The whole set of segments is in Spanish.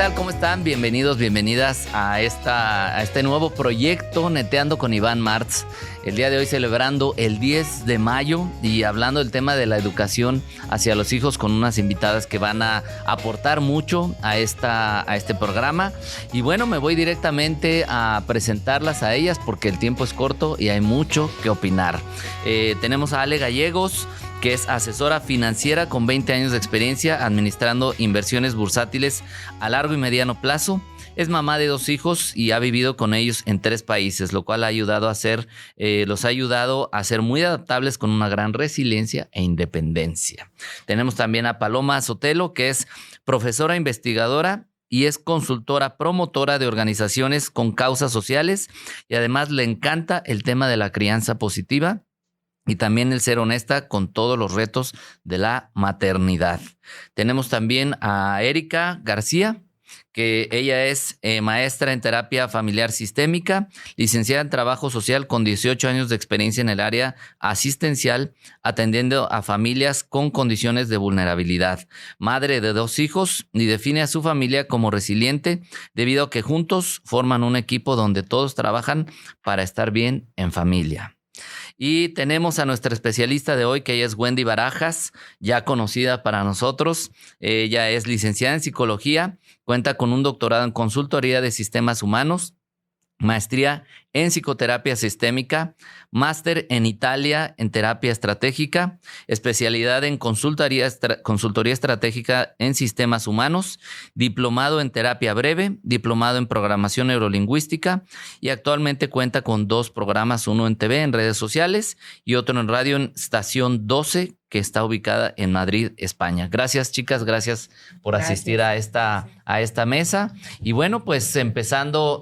tal? ¿Cómo están? Bienvenidos, bienvenidas a este nuevo proyecto Neteando con Iván Martz. El día de hoy celebrando el 10 de mayo y hablando del tema de la educación hacia los hijos con unas invitadas que van a aportar mucho a este programa. Y bueno, me voy directamente a presentarlas a ellas porque el tiempo es corto y hay mucho que opinar. Tenemos a Ale Gallegos, que es asesora financiera con 20 años de experiencia administrando inversiones bursátiles a largo y mediano plazo. Es mamá de 2 hijos y ha vivido con ellos en 3 países, lo cual los ha ayudado a ser muy adaptables con una gran resiliencia e independencia. Tenemos también a Paloma Sotelo, que es profesora investigadora y es consultora promotora de organizaciones con causas sociales y además le encanta el tema de la crianza positiva y también el ser honesta con todos los retos de la maternidad. Tenemos también a Erika García, que ella es maestra en terapia familiar sistémica, licenciada en trabajo social con 18 años de experiencia en el área asistencial, atendiendo a familias con condiciones de vulnerabilidad, madre de 2 hijos y define a su familia como resiliente debido a que juntos forman un equipo donde todos trabajan para estar bien en familia. Y tenemos a nuestra especialista de hoy, que ella es Wendy Barajas, ya conocida para nosotros. Ella es licenciada en psicología, cuenta con un doctorado en consultoría de sistemas humanos, maestría en psicoterapia sistémica, máster en Italia en terapia estratégica, especialidad en consultoría estratégica en sistemas humanos, diplomado en terapia breve, diplomado en programación neurolingüística y actualmente cuenta con 2 programas, uno en TV, en redes sociales y otro en radio en Estación 12, que está ubicada en Madrid, España. Gracias, chicas, gracias por asistir a esta mesa. Y bueno, pues empezando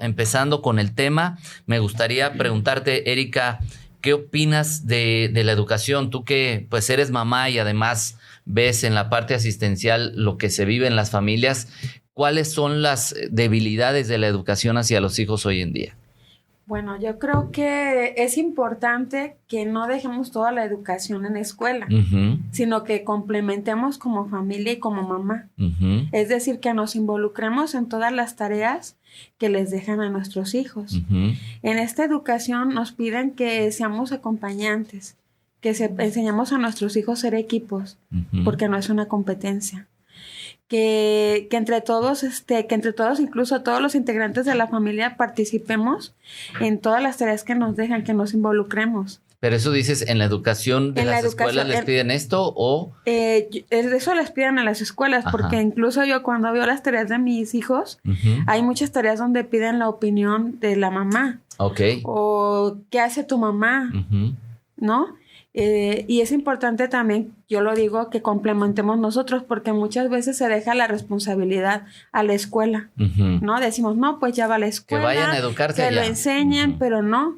con el tema, me gustaría preguntarte, Erika, ¿qué opinas de la educación? Tú que pues eres mamá y además ves en la parte asistencial lo que se vive en las familias, ¿cuáles son las debilidades de la educación hacia los hijos hoy en día? Bueno, yo creo que es importante que no dejemos toda la educación en la escuela, sino que complementemos como familia y como mamá. Es decir, que nos involucremos en todas las tareas que les dejan a nuestros hijos. En esta educación nos piden que seamos acompañantes, que enseñemos a nuestros hijos a ser equipos, porque no es una competencia. Que entre todos, incluso todos los integrantes de la familia, participemos en todas las tareas que nos dejan, que nos involucremos. ¿Pero eso dices en la educación de las escuelas les piden esto o...? Eso les piden a las escuelas, porque incluso yo cuando veo las tareas de mis hijos, hay muchas tareas donde piden la opinión de la mamá. Okay. O ¿qué hace tu mamá? ¿No? Y es importante también, yo lo digo, que complementemos nosotros, porque muchas veces se deja la responsabilidad a la escuela, ¿no? Decimos, no, pues ya va a la escuela, que vayan a educarse que allá. lo enseñen, pero no.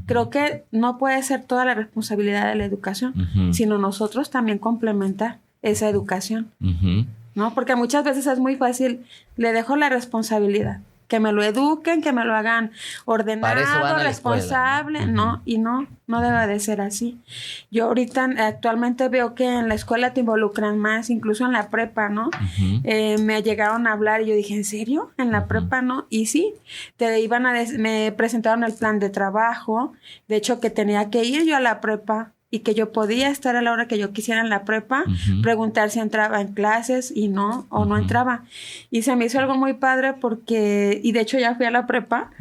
Creo que no puede ser toda la responsabilidad de la educación, sino nosotros también complementar esa educación, ¿no? Porque muchas veces es muy fácil, le dejo la responsabilidad. Que me lo eduquen, que me lo hagan ordenado, responsable, escuela, ¿no? Y no debe de ser así. Yo actualmente veo que en la escuela te involucran más, incluso en la prepa, ¿no? Me llegaron a hablar y yo dije, ¿en serio? ¿En la prepa no? Y sí, me presentaron el plan de trabajo, de hecho que tenía que ir yo a la prepa y que yo podía estar a la hora que yo quisiera en la prepa, preguntar si entraba en clases y no entraba. Y se me hizo algo muy padre porque, y de hecho ya fui a la prepa,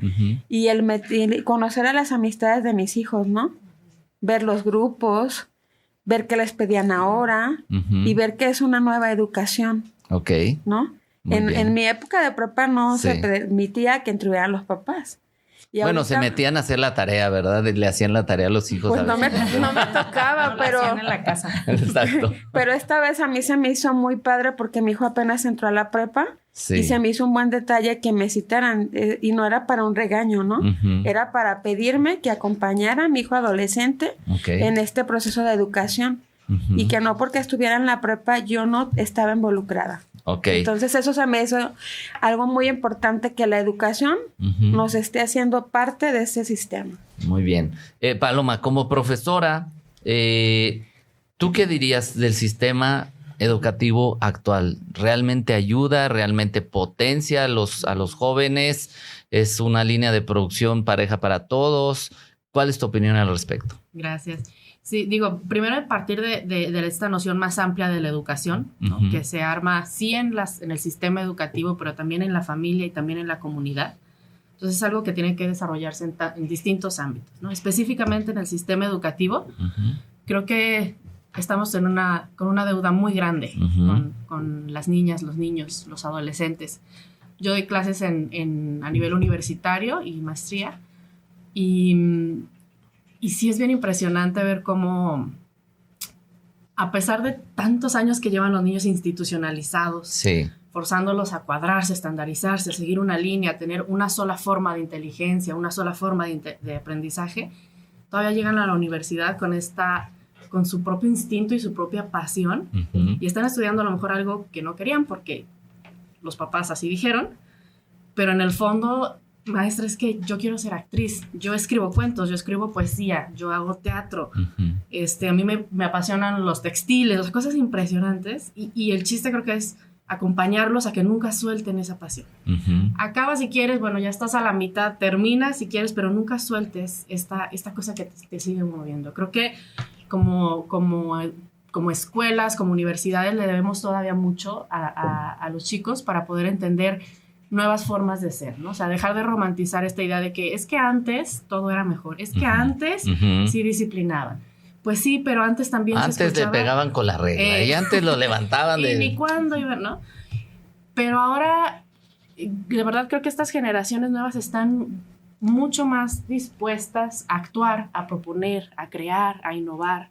y conocer a las amistades de mis hijos, ¿no? Ver los grupos, ver qué les pedían ahora, y ver que es una nueva educación. Ok. ¿No? En mi época de prepa no se permitía que entraran los papás. Y bueno, ahorita, se metían a hacer la tarea, ¿verdad? Le hacían la tarea a los hijos. Pues no me tocaba, pero... hacían en la casa. Exacto. Pero esta vez a mí se me hizo muy padre porque mi hijo apenas entró a la prepa. Sí. Y se me hizo un buen detalle que me citaran. Y no era para un regaño, ¿no? Era para pedirme que acompañara a mi hijo adolescente en este proceso de educación. Y que no porque estuviera en la prepa yo no estaba involucrada. Entonces eso se me hizo algo muy importante, que la educación nos esté haciendo parte de ese sistema. Muy bien. Paloma, como profesora, ¿tú qué dirías del sistema educativo actual realmente ayuda, realmente potencia a los jóvenes? ¿Es una línea de producción pareja para todos? ¿Cuál es tu opinión al respecto? Gracias. Sí, digo, primero a partir de esta noción más amplia de la educación, ¿no? Que se arma sí en el sistema educativo, pero también en la familia y también en la comunidad. Entonces es algo que tiene que desarrollarse en distintos ámbitos, ¿no? Específicamente en el sistema educativo, creo que estamos con una deuda muy grande con las niñas, los niños, los adolescentes. Yo doy clases a nivel universitario y maestría, y sí es bien impresionante ver cómo, a pesar de tantos años que llevan los niños institucionalizados, sí, forzándolos a cuadrarse, estandarizarse, a seguir una línea, a tener una sola forma de inteligencia, una sola forma de aprendizaje, todavía llegan a la universidad con su propio instinto y su propia pasión, y están estudiando a lo mejor algo que no querían porque los papás así dijeron, pero en el fondo, maestra, es que yo quiero ser actriz, yo escribo cuentos, yo escribo poesía, yo hago teatro, a mí me apasionan los textiles, las cosas impresionantes, y el chiste creo que es acompañarlos a que nunca suelten esa pasión. Acaba si quieres, bueno, ya estás a la mitad, termina si quieres, pero nunca sueltes esta cosa que te sigue moviendo. Creo que como escuelas, como universidades, le debemos todavía mucho a los chicos para poder entender nuevas formas de ser, ¿no? O sea, dejar de romantizar esta idea de que es que antes todo era mejor, es que antes sí disciplinaban. Pues sí, pero antes también antes se escuchaba, le pegaban con la regla y antes lo levantaban y ni cuándo iban, ¿no? Pero ahora, de verdad creo que estas generaciones nuevas están mucho más dispuestas a actuar, a proponer, a crear, a innovar.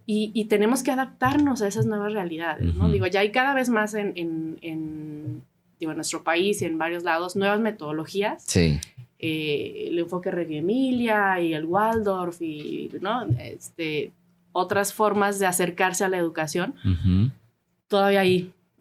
Y tenemos que adaptarnos a esas nuevas realidades, ¿no? Digo, ya hay cada vez más en nuestro país y en varios lados nuevas metodologías. Sí. El enfoque Reggio Emilia y el Waldorf y, ¿no? Otras formas de acercarse a la educación. Todavía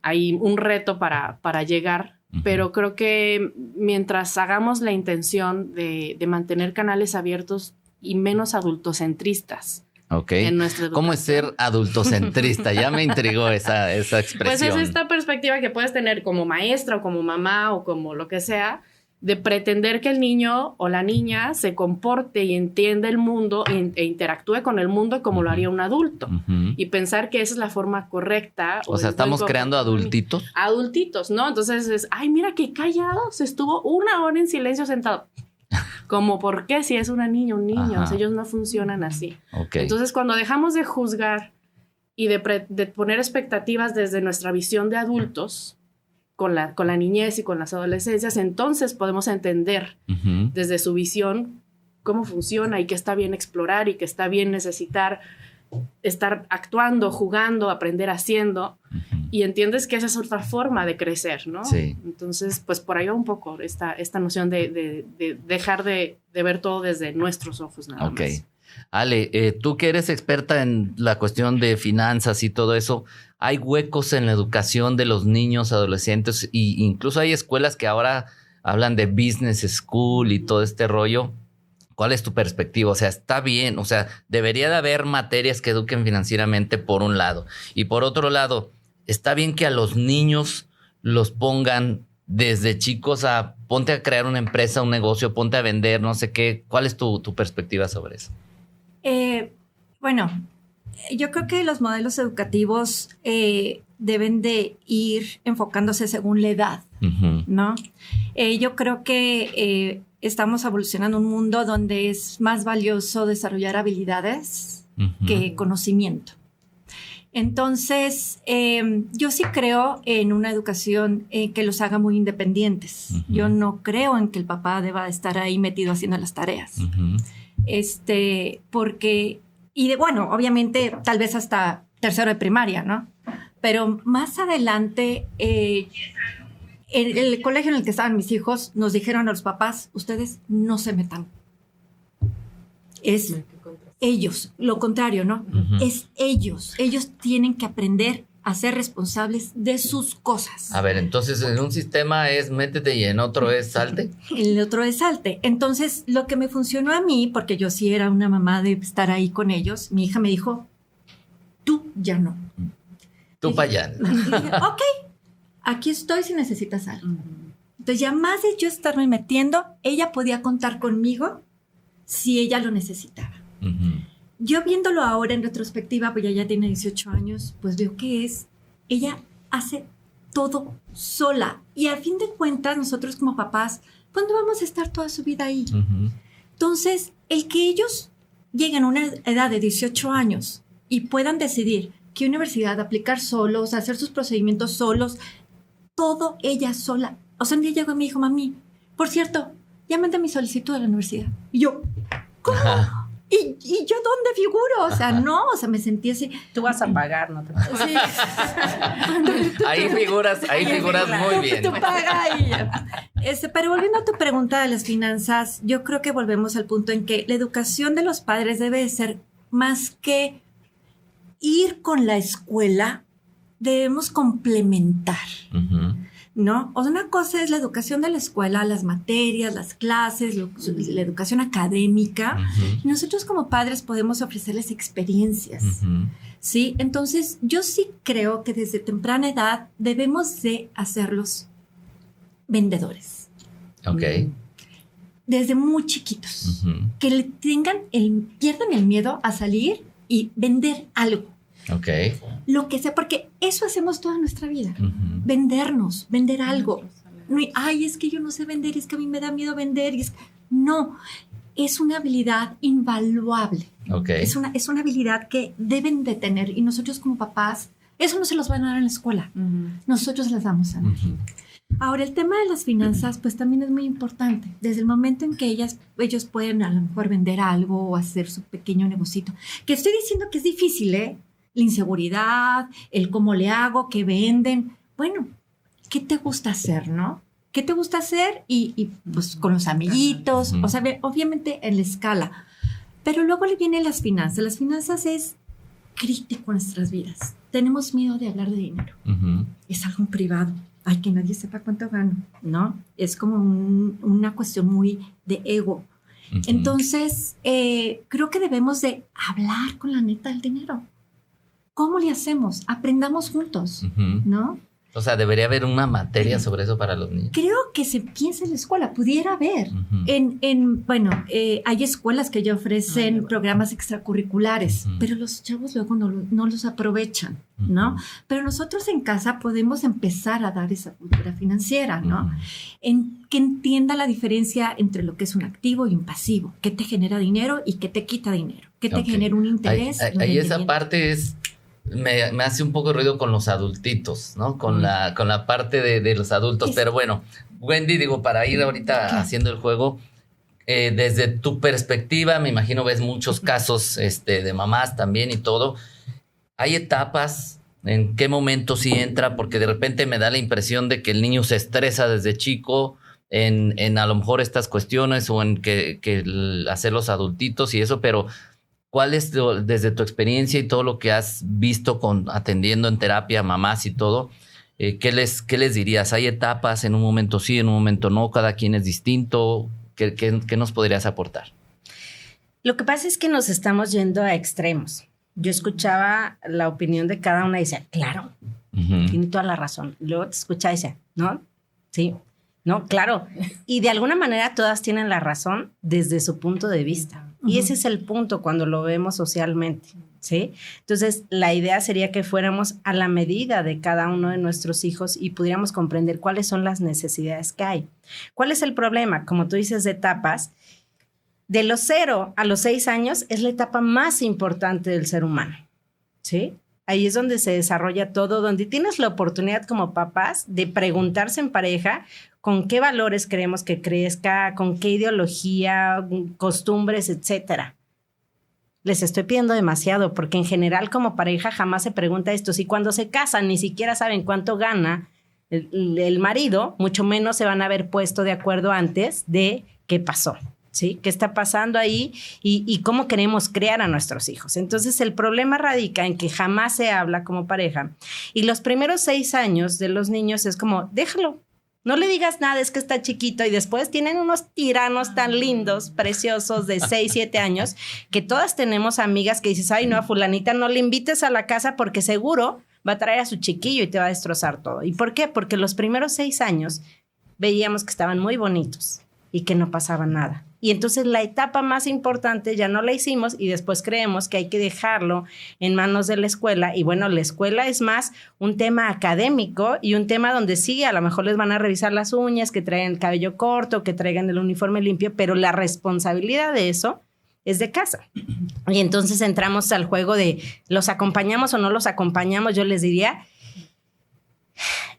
hay un reto para llegar, pero creo que mientras hagamos la intención de mantener canales abiertos y menos adultocentristas. Okay. ¿Cómo es ser adultocentrista? Ya me intrigó esa expresión. Pues es esta perspectiva que puedes tener como maestra o como mamá o como lo que sea, de pretender que el niño o la niña se comporte y entienda el mundo e interactúe con el mundo como lo haría un adulto. Y pensar que esa es la forma correcta. O sea, estamos creando adultitos. Adultitos, ¿no? Entonces es, ay, mira qué callado, se estuvo 1 hora en silencio sentado. Como, ¿por qué? Si es una niña, un niño, o sea, ellos no funcionan así. Okay. Entonces, cuando dejamos de juzgar y de poner expectativas desde nuestra visión de adultos, con la niñez y con las adolescencias, entonces podemos entender desde su visión cómo funciona y que está bien explorar y que está bien necesitar estar actuando, jugando, aprender haciendo, y entiendes que esa es otra forma de crecer, ¿no? Sí. Entonces, pues por ahí va un poco esta noción de dejar de ver todo desde nuestros ojos nada más. Ale, tú que eres experta en la cuestión de finanzas y todo eso, ¿hay huecos en la educación de los niños, adolescentes, e incluso hay escuelas que ahora hablan de business school y todo este rollo? ¿Cuál es tu perspectiva? O sea, está bien, o sea, debería de haber materias que eduquen financieramente por un lado. Y por otro lado, está bien que a los niños los pongan desde chicos a ponte a crear una empresa, un negocio, ponte a vender, no sé qué. ¿Cuál es tu perspectiva sobre eso? Bueno, yo creo que los modelos educativos deben de ir enfocándose según la edad, ¿no? Yo creo que estamos evolucionando un mundo donde es más valioso desarrollar habilidades que conocimiento. Entonces, yo sí creo en una educación que los haga muy independientes. Yo no creo en que el papá deba estar ahí metido haciendo las tareas. Porque, bueno, obviamente, tal vez hasta 3º de primaria, ¿no? Pero más adelante, el colegio en el que estaban mis hijos, nos dijeron a los papás, ustedes no se metan. Es ellos, lo contrario, ¿no? Es ellos. Ellos tienen que aprender a ser responsables de sus cosas. A ver, entonces en un sistema es métete y en otro es salte. En el otro es salte. Entonces, lo que me funcionó a mí, porque yo sí era una mamá de estar ahí con ellos, mi hija me dijo, tú ya no. Tú para allá. Y dije, ok, aquí estoy si necesitas algo. Entonces, ya más de yo estarme metiendo, ella podía contar conmigo si ella lo necesitaba. Yo viéndolo ahora en retrospectiva, pues ya tiene 18 años, pues veo que ella hace todo sola. Y a fin de cuentas, nosotros como papás, pues no vamos a estar toda su vida ahí. Entonces, el que ellos lleguen a una edad de 18 años y puedan decidir qué universidad aplicar solos, hacer sus procedimientos solos, todo ella sola. O sea, un día llegó y me dijo, mami, por cierto, ya mandé mi solicitud a la universidad. Y yo, ¿cómo? ¿Y yo dónde figuro? O sea, no, o sea, me sentí así. Tú vas a pagar, no te pagas. Sí. Ahí figuras muy bien. Tú paga y ya. Pero volviendo a tu pregunta de las finanzas, yo creo que volvemos al punto en que la educación de los padres debe ser más que ir con la escuela, debemos complementar. ¿No? O sea, una cosa es la educación de la escuela, las materias, las clases, la educación académica. Y nosotros como padres podemos ofrecerles experiencias. ¿Sí? Entonces, yo sí creo que desde temprana edad debemos de hacerlos vendedores. Ok. Desde muy chiquitos. Que pierdan el miedo a salir y vender algo. Ok. Lo que sea, porque eso hacemos toda nuestra vida. Vendernos, vender algo. No, ay, es que yo no sé vender, es que a mí me da miedo vender. No, es una habilidad invaluable. Okay. Es una habilidad que deben de tener y nosotros como papás, eso no se los van a dar en la escuela. Nosotros les damos a dar. Ahora, el tema de las finanzas, pues también es muy importante. Desde el momento en que ellos pueden a lo mejor vender algo o hacer su pequeño negocito. Que estoy diciendo que es difícil, ¿eh? La inseguridad, el cómo le hago, qué venden. Bueno, ¿qué te gusta hacer, no? ¿Qué te gusta hacer? Y pues con los amiguitos, o sea, obviamente en la escala. Pero luego le vienen las finanzas. Las finanzas es crítico en nuestras vidas. Tenemos miedo de hablar de dinero. Es algo privado. Ay, que nadie sepa cuánto gano, ¿no? Es como una cuestión muy de ego. Entonces, creo que debemos de hablar con la neta del dinero. ¿Cómo le hacemos? Aprendamos juntos, ¿no? O sea, debería haber una materia sobre eso para los niños. Creo que se piensa en la escuela, pudiera haber. Hay escuelas que ya ofrecen programas extracurriculares, pero los chavos luego no los aprovechan, ¿no? Pero nosotros en casa podemos empezar a dar esa cultura financiera, ¿no? Que entienda la diferencia entre lo que es un activo y un pasivo, qué te genera dinero y qué te quita dinero, qué te genera un interés. Ahí esa parte es... Me hace un poco ruido con los adultitos, ¿no? Con la parte de los adultos. Pero bueno, Wendy, digo, para ir ahorita haciendo el juego, desde tu perspectiva, me imagino ves muchos casos de mamás también y todo. ¿Hay etapas? ¿En qué momento sí entra? Porque de repente me da la impresión de que el niño se estresa desde chico en a lo mejor estas cuestiones o en que hacer los adultitos y eso, pero... ¿Cuál es desde tu experiencia y todo lo que has visto atendiendo en terapia mamás y todo? ¿Qué les dirías? ¿Hay etapas en un momento sí, en un momento no? ¿Cada quien es distinto? ¿Qué nos podrías aportar? Lo que pasa es que nos estamos yendo a extremos. Yo escuchaba la opinión de cada una y decía, claro, tiene toda la razón. Luego te escuchaba y decía, ¿no? Sí, no, claro. Y de alguna manera todas tienen la razón desde su punto de vista. Y ese es el punto cuando lo vemos socialmente, ¿sí? Entonces, la idea sería que fuéramos a la medida de cada uno de nuestros hijos y pudiéramos comprender cuáles son las necesidades que hay. ¿Cuál es el problema? Como tú dices, de etapas, de los 0 a los 6 años es la etapa más importante del ser humano, ¿sí? Ahí es donde se desarrolla todo, donde tienes la oportunidad como papás de preguntarse en pareja con qué valores queremos que crezca, con qué ideología, costumbres, etcétera. Les estoy pidiendo demasiado porque en general como pareja jamás se pregunta esto. Si cuando se casan ni siquiera saben cuánto gana el marido, mucho menos se van a haber puesto de acuerdo antes de qué pasó. ¿Sí? ¿Qué está pasando ahí? Y cómo queremos criar a nuestros hijos. Entonces, el problema radica en que jamás se habla como pareja. Y los primeros 6 años de los niños es como, déjalo. No le digas nada, es que está chiquito. Y después tienen unos tiranos tan lindos, preciosos, de 6, 7 años, que todas tenemos amigas que dices, ay, no, a fulanita no le invites a la casa porque seguro va a traer a su chiquillo y te va a destrozar todo. ¿Y por qué? Porque los primeros 6 años veíamos que estaban muy bonitos y que no pasaba nada. Y entonces la etapa más importante ya no la hicimos y después creemos que hay que dejarlo en manos de la escuela. Y bueno, la escuela es más un tema académico y un tema donde sí, a lo mejor les van a revisar las uñas, que traigan el cabello corto, que traigan el uniforme limpio, pero la responsabilidad de eso es de casa. Y entonces entramos al juego de ¿los acompañamos o no los acompañamos? Yo les diría,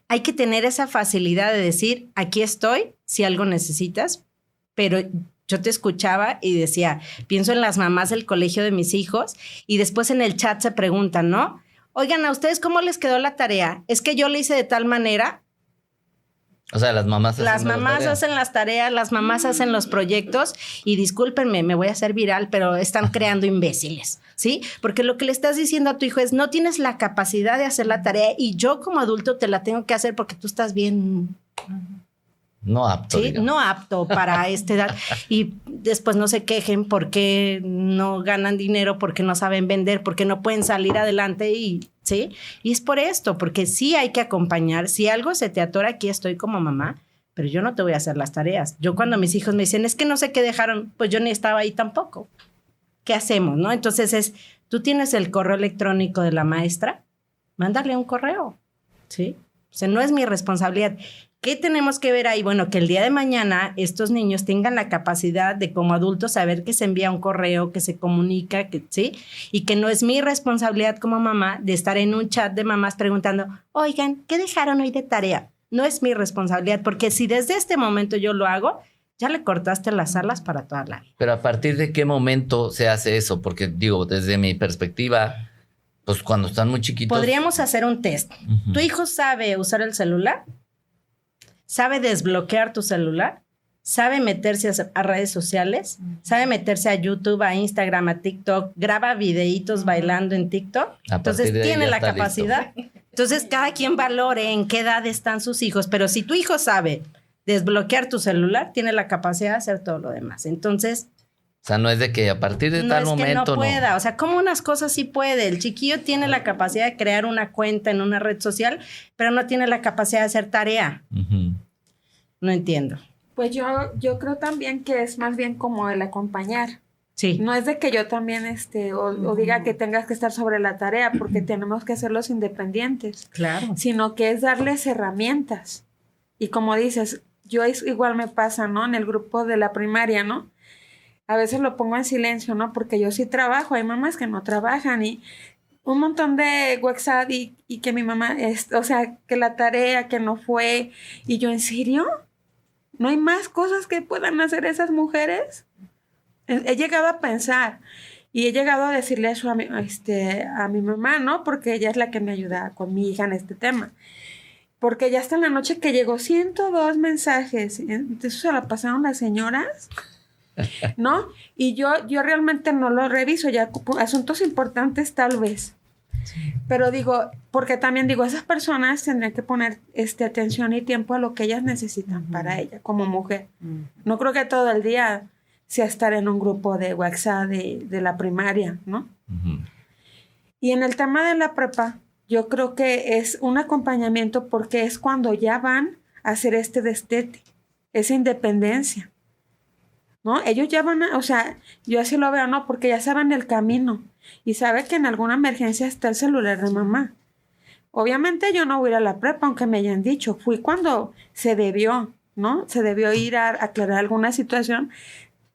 hay que tener esa facilidad de decir, aquí estoy, si algo necesitas, pero yo te escuchaba y decía, pienso en las mamás del colegio de mis hijos y después en el chat se preguntan, ¿no? Oigan, ¿a ustedes cómo les quedó la tarea? Es que yo le hice de tal manera. O sea, las mamás hacen las tareas, las mamás hacen los proyectos y discúlpenme, me voy a hacer viral, pero están creando imbéciles, ¿sí? Porque lo que le estás diciendo a tu hijo es, no tienes la capacidad de hacer la tarea y yo como adulto te la tengo que hacer porque tú estás bien... No apto. Sí, no apto para esta edad. Y después no se quejen porque no ganan dinero, porque no saben vender, porque no pueden salir adelante y ¿sí? Y es por esto, porque sí hay que acompañar. Si algo se te atora, aquí estoy como mamá, pero yo no te voy a hacer las tareas. Yo cuando mis hijos me dicen, es que no sé qué dejaron, pues yo ni estaba ahí tampoco. ¿Qué hacemos, no? Entonces tú tienes el correo electrónico de la maestra, mándale un correo, ¿sí? O sea, no es mi responsabilidad. ¿Qué tenemos que ver ahí? Bueno, que el día de mañana estos niños tengan la capacidad de como adultos saber que se envía un correo, que se comunica, que, ¿sí? Y que no es mi responsabilidad como mamá de estar en un chat de mamás preguntando, oigan, ¿qué dejaron hoy de tarea? No es mi responsabilidad, porque si desde este momento yo lo hago, ya le cortaste las alas para toda la vida. Pero ¿a partir de qué momento se hace eso? Porque digo, desde mi perspectiva, pues cuando están muy chiquitos... Podríamos hacer un test. Uh-huh. ¿Tu hijo sabe usar el celular? ¿Sabe desbloquear tu celular? ¿Sabe meterse a redes sociales? ¿Sabe meterse a YouTube, a Instagram, a TikTok? ¿Graba videitos bailando en TikTok? Entonces tiene la capacidad. Listo. Entonces cada quien valore en qué edad están sus hijos. Pero si tu hijo sabe desbloquear tu celular, tiene la capacidad de hacer todo lo demás. Entonces... O sea, no es de que a partir de tal momento... No es que no pueda. O sea, como unas cosas sí puede. El chiquillo tiene la capacidad de crear una cuenta en una red social, pero no tiene la capacidad de hacer tarea. Uh-huh. No entiendo. Pues yo creo también que es más bien como el acompañar. Sí. No es de que yo también o diga que tengas que estar sobre la tarea, porque tenemos que hacerlos independientes. Claro. Sino que es darles herramientas. Y como dices, igual me pasa, ¿no? En el grupo de la primaria, ¿no? A veces lo pongo en silencio, ¿no? Porque yo sí trabajo, hay mamás que no trabajan y un montón de WhatsApp y que mi mamá, o sea, que la tarea, que no fue. Y yo, ¿en serio? ¿No hay más cosas que puedan hacer esas mujeres? He llegado a pensar y he llegado a decirle eso a mi mamá, ¿no? Porque ella es la que me ayuda con mi hija en este tema. Porque ya hasta en la noche que llegó 102 mensajes, entonces se la pasaron las señoras... ¿no? Y yo realmente no lo reviso, ya asuntos importantes tal vez. Sí. Pero digo, porque también digo, esas personas tendrían que poner atención y tiempo a lo que ellas necesitan para ella como mujer. No creo que todo el día sea estar en un grupo de WhatsApp de la primaria, ¿no? Y en el tema de la prepa, yo creo que es un acompañamiento porque es cuando ya van a hacer destete, esa independencia. ¿No? Ellos ya van o sea, yo así lo veo, ¿no? Porque ya saben el camino y saben que en alguna emergencia está el celular de mamá. Obviamente yo no voy a ir a la prepa, aunque me hayan dicho. Fui cuando se debió, ¿no? Se debió ir a aclarar alguna situación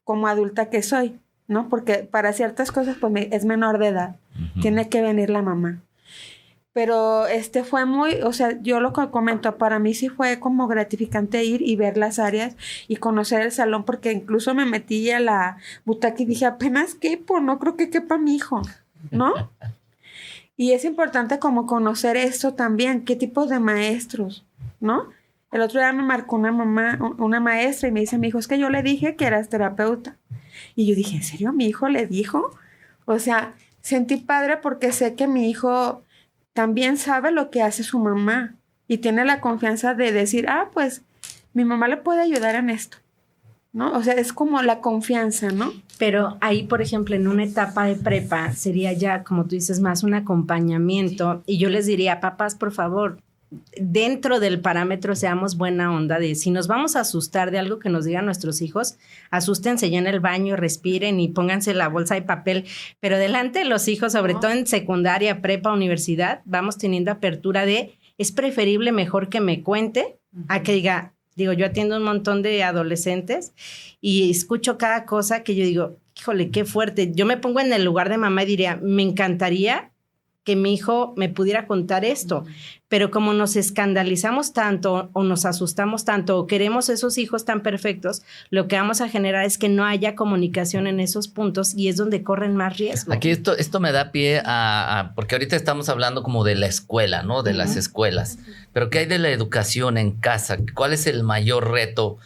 como adulta que soy, ¿no? Porque para ciertas cosas, pues es menor de edad. Uh-huh. Tiene que venir la mamá. Pero fue muy, o sea, yo lo que comento, para mí sí fue como gratificante ir y ver las áreas y conocer el salón, porque incluso me metí a la butaca y dije, apenas quepo, no creo que quepa mi hijo, ¿no? Y es importante como conocer esto también, qué tipos de maestros, ¿no? El otro día me marcó una maestra y me dice, mi hijo, es que yo le dije que eras terapeuta. Y yo dije, ¿en serio mi hijo le dijo? O sea, sentí padre porque sé que mi hijo... también sabe lo que hace su mamá y tiene la confianza de decir, pues mi mamá le puede ayudar en esto, ¿no? O sea, es como la confianza, ¿no? Pero ahí, por ejemplo, en una etapa de prepa sería ya, como tú dices, más un acompañamiento. Y yo les diría, papás, por favor, dentro del parámetro seamos buena onda de si nos vamos a asustar de algo que nos digan nuestros hijos, asústense ya en el baño, respiren y pónganse la bolsa de papel. Pero delante de los hijos, sobre todo en secundaria, prepa, universidad, vamos teniendo apertura de es preferible mejor que me cuente a que diga... Digo, yo atiendo un montón de adolescentes y escucho cada cosa que yo digo, híjole, qué fuerte. Yo me pongo en el lugar de mamá y diría, me encantaría que mi hijo me pudiera contar esto, pero como nos escandalizamos tanto o nos asustamos tanto o queremos esos hijos tan perfectos, lo que vamos a generar es que no haya comunicación en esos puntos y es donde corren más riesgo. Aquí esto me da pie porque ahorita estamos hablando como de la escuela, ¿no? De las escuelas, pero ¿qué hay de la educación en casa? ¿Cuál es el mayor reto,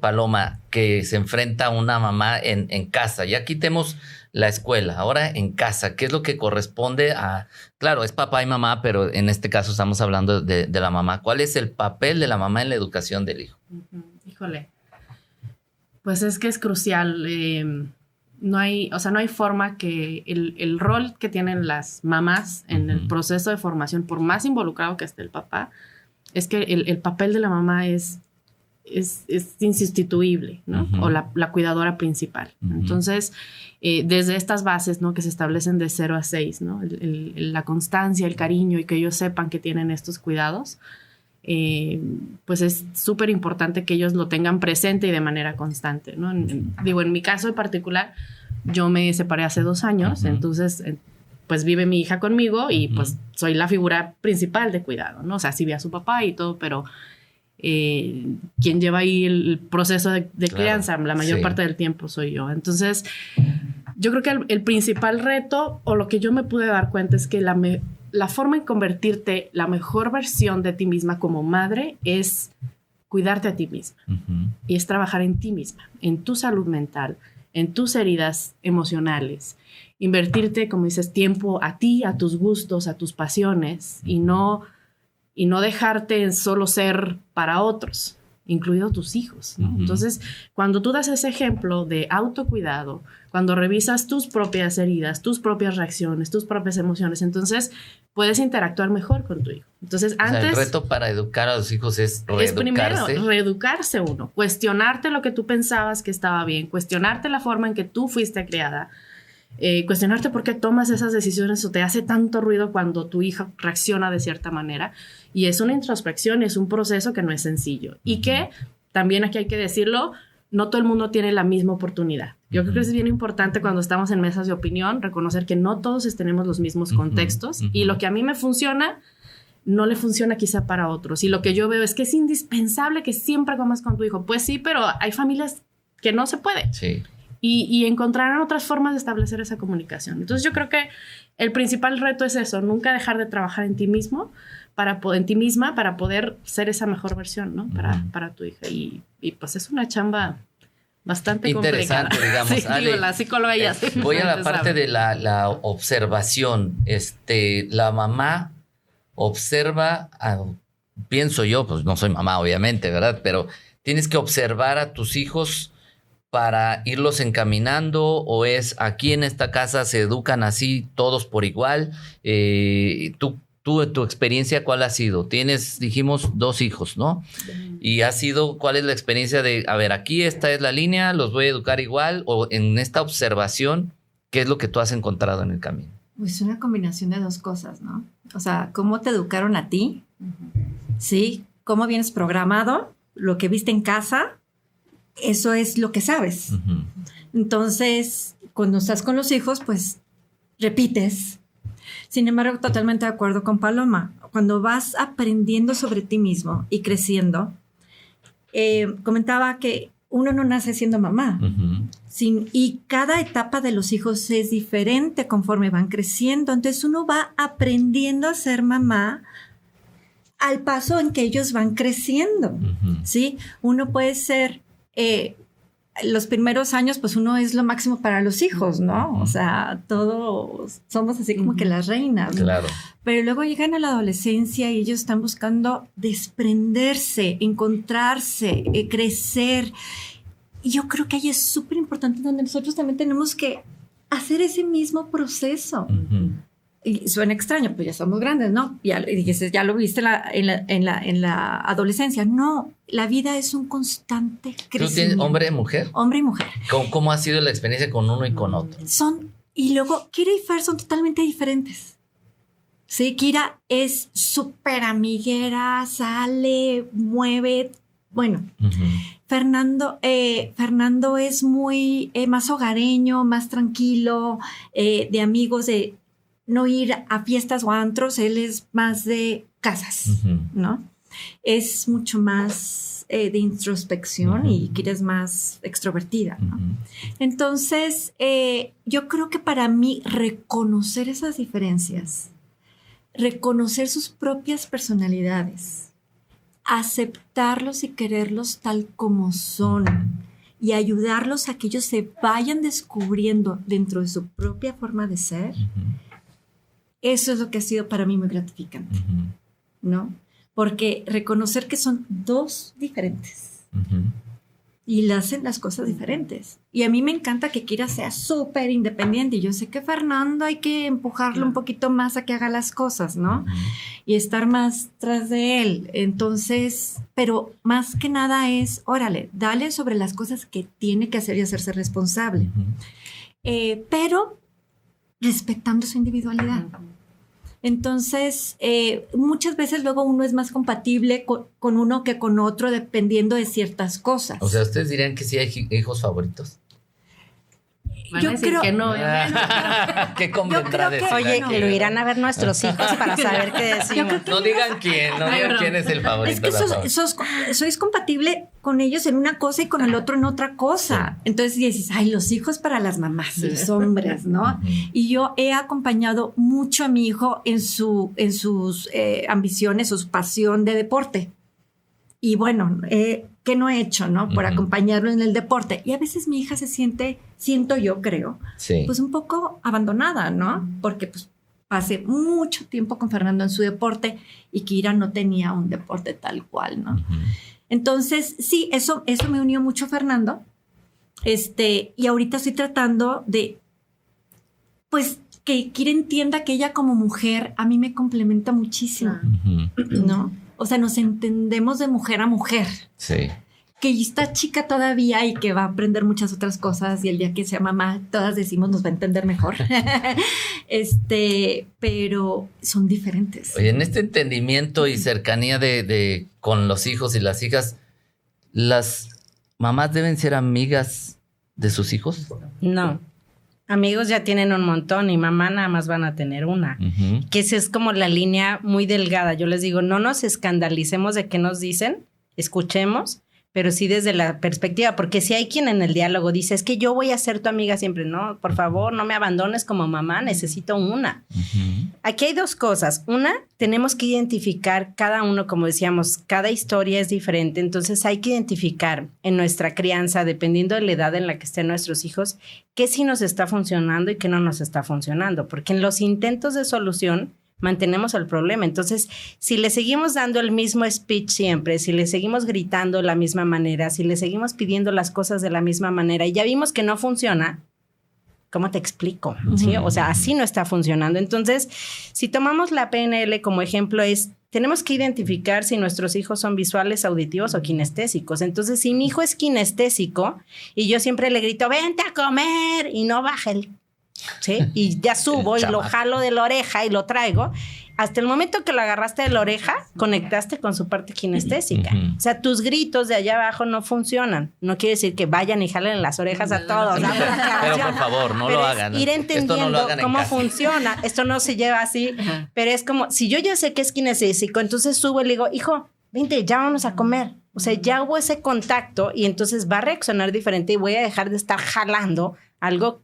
Paloma, que se enfrenta una mamá en casa? Ya quitemos la escuela, ahora en casa, ¿qué es lo que corresponde a...? Claro, es papá y mamá, pero en este caso estamos hablando de la mamá. ¿Cuál es el papel de la mamá en la educación del hijo? Híjole, pues es que es crucial. No hay forma que el rol que tienen las mamás en el proceso de formación, por más involucrado que esté el papá, es que el papel de la mamá es insustituible, ¿no? O la cuidadora principal. Entonces, desde estas bases, ¿no? Que se establecen de 0 a 6, ¿no? La constancia, el cariño y que ellos sepan que tienen estos cuidados, pues es súper importante que ellos lo tengan presente y de manera constante, ¿no? En mi caso en particular, yo me separé hace 2 años, entonces... pues vive mi hija conmigo y pues soy la figura principal de cuidado, ¿no? O sea, sí vi a su papá y todo, pero quien lleva ahí el proceso de crianza la mayor parte del tiempo soy yo. Entonces, yo creo que el principal reto o lo que yo me pude dar cuenta es que la forma en convertirte la mejor versión de ti misma como madre es cuidarte a ti misma. Y es trabajar en ti misma, en tu salud mental, en tus heridas emocionales, invertirte, como dices, tiempo a ti, a tus gustos, a tus pasiones y no dejarte solo ser para otros, incluidos tus hijos, ¿no? Entonces, cuando tú das ese ejemplo de autocuidado, cuando revisas tus propias heridas, tus propias reacciones, tus propias emociones, entonces puedes interactuar mejor con tu hijo. Entonces, antes... O sea, el reto para educar a los hijos es reeducarse. Es primero reeducarse uno, cuestionarte lo que tú pensabas que estaba bien, cuestionarte la forma en que tú fuiste criada, cuestionarte por qué tomas esas decisiones o te hace tanto ruido cuando tu hija reacciona de cierta manera. Y es una introspección, es un proceso que no es sencillo. Y que también aquí hay que decirlo, no todo el mundo tiene la misma oportunidad. Yo creo que es bien importante cuando estamos en mesas de opinión reconocer que no todos tenemos los mismos contextos y lo que a mí me funciona no le funciona quizá para otros. Y lo que yo veo es que es indispensable que siempre comas con tu hijo. Pues sí, pero hay familias que no se puede. Sí. Y encontrarán otras formas de establecer esa comunicación. Entonces yo creo que el principal reto es eso, nunca dejar de trabajar en ti mismo, en ti misma, para poder ser esa mejor versión, ¿no? Para tu hija. Y pues es una chamba bastante interesante, complicada. Digamos. Sí, Ale, digo, la psicóloga ya voy a la parte de la observación. La mamá observa, pienso yo, pues no soy mamá obviamente, ¿verdad? Pero tienes que observar a tus hijos para irlos encaminando, o es aquí en esta casa se educan así todos por igual. Tu experiencia, ¿cuál ha sido? Dijimos 2 hijos, ¿no? Y ¿cuál es la experiencia de, a ver, aquí esta es la línea, los voy a educar igual? O en esta observación, ¿qué es lo que tú has encontrado en el camino? Pues una combinación de 2 cosas, ¿no? O sea, ¿cómo te educaron a ti? ¿Sí? ¿Cómo vienes programado? Lo que viste en casa, eso es lo que sabes. Entonces, cuando estás con los hijos, pues repites. Sin embargo, totalmente de acuerdo con Paloma. Cuando vas aprendiendo sobre ti mismo y creciendo, comentaba que uno no nace siendo mamá. Y cada etapa de los hijos es diferente conforme van creciendo. Entonces uno va aprendiendo a ser mamá al paso en que ellos van creciendo. ¿Sí? Uno puede ser... los primeros años, pues uno es lo máximo para los hijos, ¿no? O sea, todos somos así como que las reinas, ¿no? Claro. Pero luego llegan a la adolescencia y ellos están buscando desprenderse, encontrarse, crecer. yo creo que ahí es súper importante donde nosotros también tenemos que hacer ese mismo proceso. Y suena extraño, pues ya somos grandes, ¿no? Y dices, ya lo viste en la adolescencia. No, la vida es un constante crecimiento. ¿Tú tienes hombre y mujer? Hombre y mujer. ¿Cómo ha sido la experiencia con uno y con otro? Y luego, Kira y Fer son totalmente diferentes. Sí, Kira es súper amiguera, sale, mueve. Bueno, Fernando es muy más hogareño, más tranquilo, de amigos, de no ir a fiestas o antros. Él es más de casas, ¿no? Es mucho más de introspección y Kira es más extrovertida, ¿no? Entonces, yo creo que para mí reconocer esas diferencias, reconocer sus propias personalidades, aceptarlos y quererlos tal como son y ayudarlos a que ellos se vayan descubriendo dentro de su propia forma de ser, eso es lo que ha sido para mí muy gratificante, ¿no? Porque reconocer que son dos diferentes y hacen las cosas diferentes. Y a mí me encanta que Kira sea súper independiente. Y yo sé que Fernando hay que empujarlo un poquito más a que haga las cosas, ¿no? Y estar más tras de él. Entonces, pero más que nada es, órale, dale sobre las cosas que tiene que hacer y hacerse responsable. Pero respetando su individualidad. Entonces, muchas veces luego uno es más compatible con uno que con otro dependiendo de ciertas cosas. O sea, ¿ustedes dirían que sí hay hijos favoritos? Yo creo que no. ¿Qué convendrá de eso? Oye, lo irán a ver nuestros hijos para saber qué decimos. No digan quién es el favorito. Es que sois compatible con ellos en una cosa y con el otro en otra cosa. Sí. Entonces dices, ay, los hijos para las mamás y los hombres, ¿no? Y yo he acompañado mucho a mi hijo en sus ambiciones o su pasión de deporte. Y bueno, ¿qué no he hecho, no? Por acompañarlo en el deporte. Y a veces mi hija se siento yo, creo, pues un poco abandonada, ¿no? Porque pues pasé mucho tiempo con Fernando en su deporte y Kira no tenía un deporte tal cual, ¿no? Entonces, sí, eso me unió mucho a Fernando. Y ahorita estoy tratando de, pues, que Kira entienda que ella como mujer a mí me complementa muchísimo, ¿no? O sea, nos entendemos de mujer a mujer. Sí. Que está chica todavía y que va a aprender muchas otras cosas y el día que sea mamá, todas decimos nos va a entender mejor. Pero son diferentes. Oye, en este entendimiento y cercanía de con los hijos y las hijas, ¿las mamás deben ser amigas de sus hijos? No. Amigos ya tienen un montón y mamá nada más van a tener una. Que esa es como la línea muy delgada. Yo les digo, no nos escandalicemos de qué nos dicen, escuchemos, pero sí desde la perspectiva, porque si hay quien en el diálogo dice, es que yo voy a ser tu amiga siempre. No, por favor, no me abandones como mamá, necesito una. Aquí hay dos cosas. Una, tenemos que identificar cada uno, como decíamos, cada historia es diferente, entonces hay que identificar en nuestra crianza, dependiendo de la edad en la que estén nuestros hijos, qué sí nos está funcionando y qué no nos está funcionando, porque en los intentos de solución mantenemos el problema. Entonces, si le seguimos dando el mismo speech siempre, si le seguimos gritando de la misma manera, si le seguimos pidiendo las cosas de la misma manera y ya vimos que no funciona, ¿cómo te explico? ¿Sí? O sea, así no está funcionando. Entonces, si tomamos la PNL como ejemplo, tenemos que identificar si nuestros hijos son visuales, auditivos o kinestésicos. Entonces, si mi hijo es kinestésico y yo siempre le grito, vente a comer, y no baja ¿sí? Y ya subo y lo jalo de la oreja y lo traigo. Hasta el momento que lo agarraste de la oreja, conectaste con su parte kinestésica. O sea, tus gritos de allá abajo no funcionan. No quiere decir que vayan y jalen las orejas a todos. Pero por favor, no lo hagan. Ir entendiendo cómo funciona. Esto no se lleva así. Pero es como, si yo ya sé que es kinestésico, entonces subo y le digo, hijo, vente, ya vamos a comer. O sea, ya hubo ese contacto y entonces va a reaccionar diferente y voy a dejar de estar jalando algo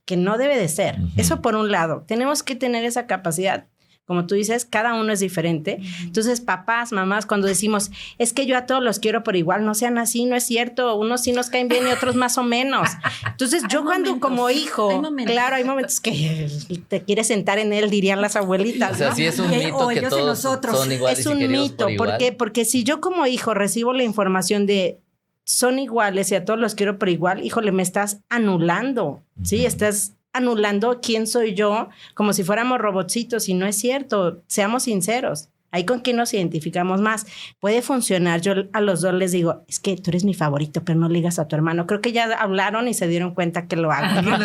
que no debe de ser. Eso por un lado. Tenemos que tener esa capacidad. Como tú dices, cada uno es diferente. Entonces, papás, mamás, cuando decimos, es que yo a todos los quiero por igual, no sean así, no es cierto. Unos sí nos caen bien y otros más o menos. Entonces, yo cuando como hijo, claro, hay momentos que te quieres sentar en él, dirían las abuelitas. O sea, sí es un mito que todos son iguales. Es un mito. ¿Por qué? Porque si yo como hijo recibo la información de son iguales y a todos los quiero por igual, híjole, me estás anulando, ¿sí? Estás anulando quién soy yo como si fuéramos robotcitos y no es cierto. Seamos sinceros. Ahí con quién nos identificamos más. Puede funcionar. Yo a los dos les digo, es que tú eres mi favorito, pero no le digas a tu hermano. Creo que ya hablaron y se dieron cuenta que lo hago, ¿no?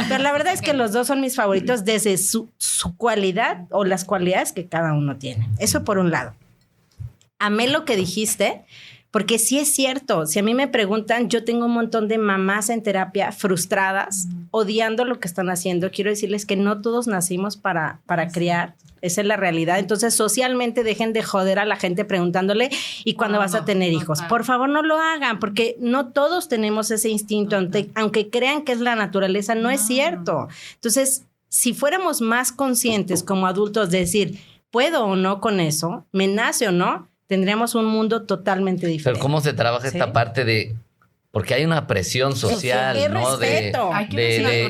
Pero la verdad es que los dos son mis favoritos desde su cualidad o las cualidades que cada uno tiene. Eso por un lado. Amé lo que dijiste, porque sí es cierto. Si a mí me preguntan, yo tengo un montón de mamás en terapia frustradas, odiando lo que están haciendo. Quiero decirles que no todos nacimos para criar. Esa es la realidad. Entonces, socialmente dejen de joder a la gente preguntándole ¿y cuándo vas a tener hijos? Por favor, no lo hagan, porque no todos tenemos ese instinto, aunque crean que es la naturaleza, no es cierto. Entonces, si fuéramos más conscientes como adultos de decir, ¿puedo o no con eso? ¿Me nace o no? Tendríamos un mundo totalmente diferente. Pero ¿cómo se trabaja esta parte de...? Porque hay una presión social, ¿no? Respeto.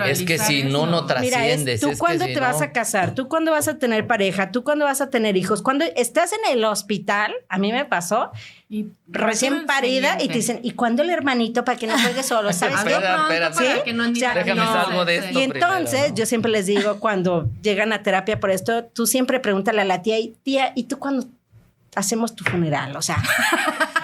Es que si no trasciendes. Mira, ¿tú cuándo te vas a casar? ¿Tú cuándo vas a tener pareja? ¿Tú cuándo vas a tener hijos? Cuando estás en el hospital, a mí me pasó, y recién parida, y te dicen, ¿y cuándo el hermanito para que no juegue solo? ¿Sabes qué? Espérate. ¿Sí? Déjame salgo de esto. Y entonces, primero, ¿no? Yo siempre les digo, cuando llegan a terapia por esto, tú siempre pregúntale a la tía, ¿y tú cuándo hacemos tu funeral? O sea,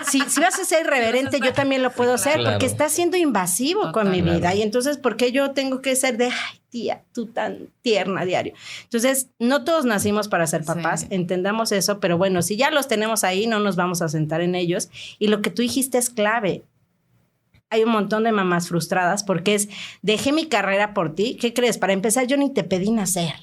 si vas a ser irreverente, yo también lo puedo hacer, porque está siendo invasivo con mi vida. Y entonces, ¿por qué yo tengo que ser de, ay, tía, tú tan tierna diario? Entonces, no todos nacimos para ser papás, entendamos eso, pero bueno, si ya los tenemos ahí, no nos vamos a sentar en ellos. Y lo que tú dijiste es clave. Hay un montón de mamás frustradas porque es, dejé mi carrera por ti. ¿Qué crees? Para empezar, yo ni te pedí nacer,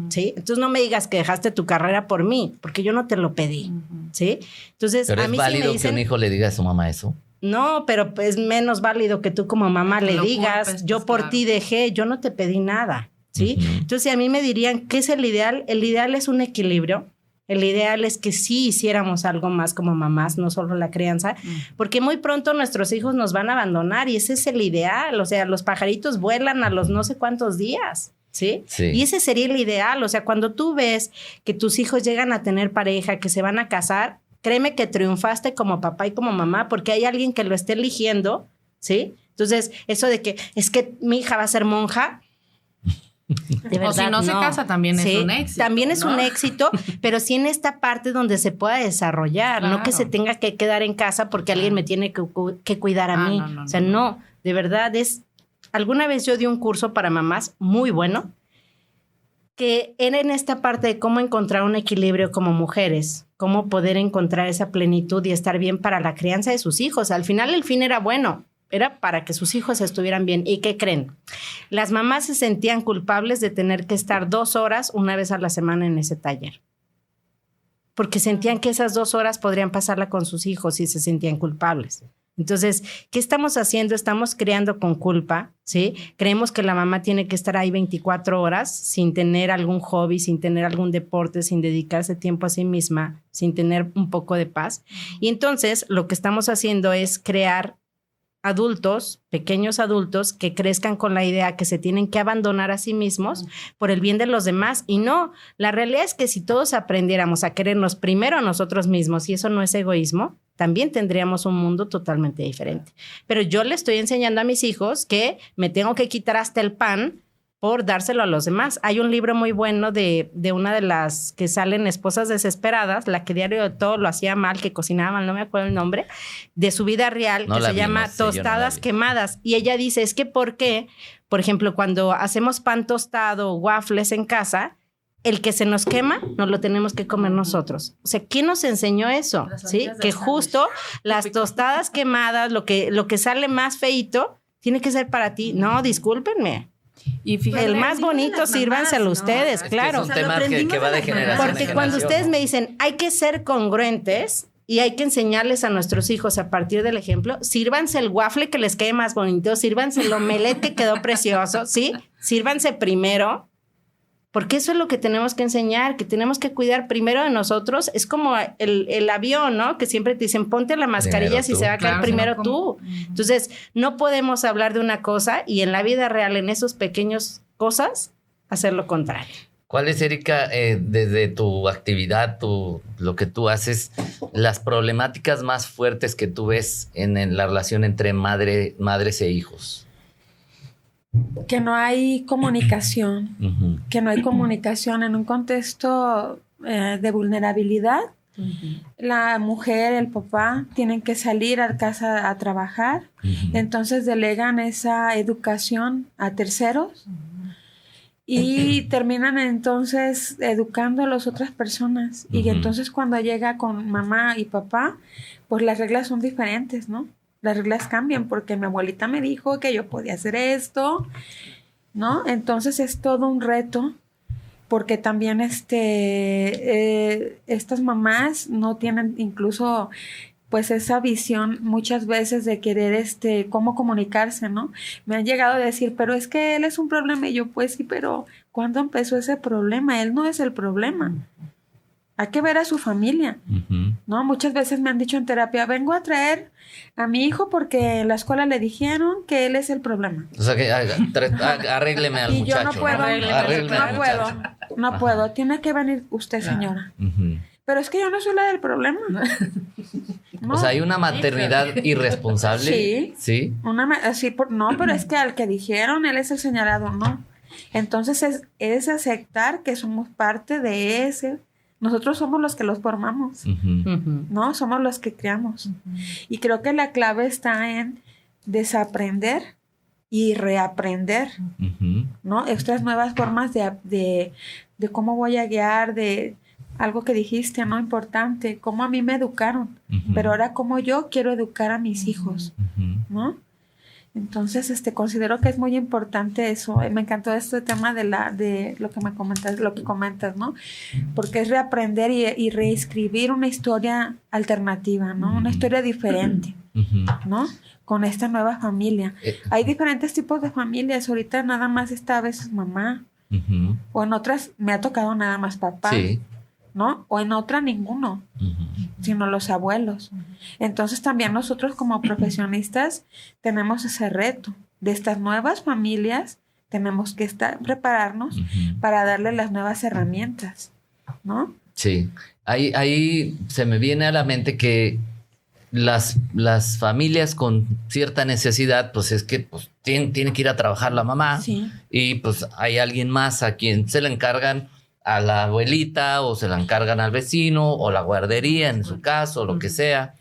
¿sí? Entonces no me digas que dejaste tu carrera por mí, porque yo no te lo pedí, ¿sí? Entonces, pero a mí ¿es válido sí me dicen, que un hijo le diga a su mamá eso? No, pero es menos válido que tú como mamá le digas, yo por ti dejé, yo no te pedí nada, ¿sí? Entonces, si a mí me dirían, ¿qué es el ideal? El ideal es un equilibrio. El ideal es que sí hiciéramos algo más como mamás, no solo la crianza, porque muy pronto nuestros hijos nos van a abandonar y ese es el ideal. O sea, los pajaritos vuelan a los no sé cuántos días, ¿sí? Y ese sería el ideal. O sea, cuando tú ves que tus hijos llegan a tener pareja, que se van a casar, créeme que triunfaste como papá y como mamá porque hay alguien que lo esté eligiendo, ¿sí? Entonces, eso de que es que mi hija va a ser monja... De verdad, o si no se casa también es un éxito. También es un éxito, pero sí en esta parte donde se pueda desarrollar, no que se tenga que quedar en casa porque alguien me tiene que cuidar a mí. O sea, no, de verdad es... Alguna vez yo di un curso para mamás muy bueno, que era en esta parte de cómo encontrar un equilibrio como mujeres, cómo poder encontrar esa plenitud y estar bien para la crianza de sus hijos. Al final el fin era bueno. Era para que sus hijos estuvieran bien. ¿Y qué creen? Las mamás se sentían culpables de tener que estar 2 horas una vez a la semana en ese taller. Porque sentían que esas 2 horas podrían pasarla con sus hijos y se sentían culpables. Entonces, ¿qué estamos haciendo? Estamos creando con culpa, ¿sí? Creemos que la mamá tiene que estar ahí 24 horas sin tener algún hobby, sin tener algún deporte, sin dedicarse tiempo a sí misma, sin tener un poco de paz. Y entonces, lo que estamos haciendo es crear adultos, pequeños adultos que crezcan con la idea que se tienen que abandonar a sí mismos por el bien de los demás. Y no, la realidad es que si todos aprendiéramos a querernos primero a nosotros mismos, y eso no es egoísmo, también tendríamos un mundo totalmente diferente. Pero yo le estoy enseñando a mis hijos que me tengo que quitar hasta el pan por dárselo a los demás. Hay un libro muy bueno de una de las que salen esposas desesperadas, la que diario de todo lo hacía mal, que cocinaba mal, no me acuerdo el nombre, de su vida real, que se llama Tostadas Quemadas. Y ella dice, es que ¿por qué? Por ejemplo, cuando hacemos pan tostado o waffles en casa, el que se nos quema, nos lo tenemos que comer nosotros. O sea, ¿quién nos enseñó eso? ¿Sí? Que justo las tostadas quemadas, lo que sale más feíto, tiene que ser para ti. No, discúlpenme. Y fíjate, el más bonito sírvanselo ustedes, claro. Es un tema que va de generación. Porque cuando ustedes me dicen, hay que ser congruentes y hay que enseñarles a nuestros hijos a partir del ejemplo, sírvanse el waffle que les quede más bonito, sírvanse el omelette que quedó precioso, ¿sí? Sírvanse primero, porque eso es lo que tenemos que enseñar, que tenemos que cuidar primero de nosotros. Es como el avión, ¿no? Que siempre te dicen, ponte la mascarilla si se va a caer primero tú. Entonces, no podemos hablar de una cosa y en la vida real, en esos pequeños cosas, hacer lo contrario. ¿Cuál es, Erika, desde tu actividad, lo que tú haces, las problemáticas más fuertes que tú ves en la relación entre madres e hijos? Que no hay comunicación, que no hay comunicación en un contexto de vulnerabilidad. La mujer, el papá tienen que salir a casa a trabajar, entonces delegan esa educación a terceros y terminan entonces educando a las otras personas. Y entonces cuando llega con mamá y papá, pues las reglas son diferentes, ¿no? Las reglas cambian porque mi abuelita me dijo que yo podía hacer esto, ¿no? Entonces es todo un reto porque también estas mamás no tienen incluso pues esa visión muchas veces de querer cómo comunicarse, ¿no? Me han llegado a decir, pero es que él es un problema, y yo pues sí, pero ¿cuándo empezó ese problema? Él no es el problema. Hay que ver a su familia, ¿no? Muchas veces me han dicho en terapia, vengo a traer a mi hijo porque en la escuela le dijeron que él es el problema. O sea, que arrégleme al muchacho. Y yo no puedo, no puedo. Tiene que venir usted, señora. Pero es que yo no soy la del problema. No. O sea, hay una maternidad irresponsable. Sí. No, pero es que al que dijeron, él es el señalado, no. Entonces es aceptar que somos parte de ese. Nosotros somos los que los formamos, ¿no? Somos los que creamos. Y creo que la clave está en desaprender y reaprender, ¿no? Estas nuevas formas de cómo voy a guiar, de algo que dijiste, ¿no? Importante, cómo a mí me educaron, pero ahora cómo yo quiero educar a mis hijos, ¿no? Entonces, considero que es muy importante eso. Me encantó este tema de lo que comentas, ¿no? Porque es reaprender y reescribir una historia alternativa, ¿no? Una historia diferente, ¿no? Con esta nueva familia. Hay diferentes tipos de familias. Ahorita nada más está a veces mamá. O en otras me ha tocado nada más papá. Sí. ¿No? O en otra ninguno, sino los abuelos. Entonces también nosotros como profesionistas tenemos ese reto de estas nuevas familias, tenemos que prepararnos para darle las nuevas herramientas, ¿no? Sí, ahí se me viene a la mente que las familias con cierta necesidad, pues es que pues, tiene que ir a trabajar la mamá, y pues hay alguien más a quien se le encargan, a la abuelita, o se la encargan al vecino, o la guardería en su caso, o lo que sea.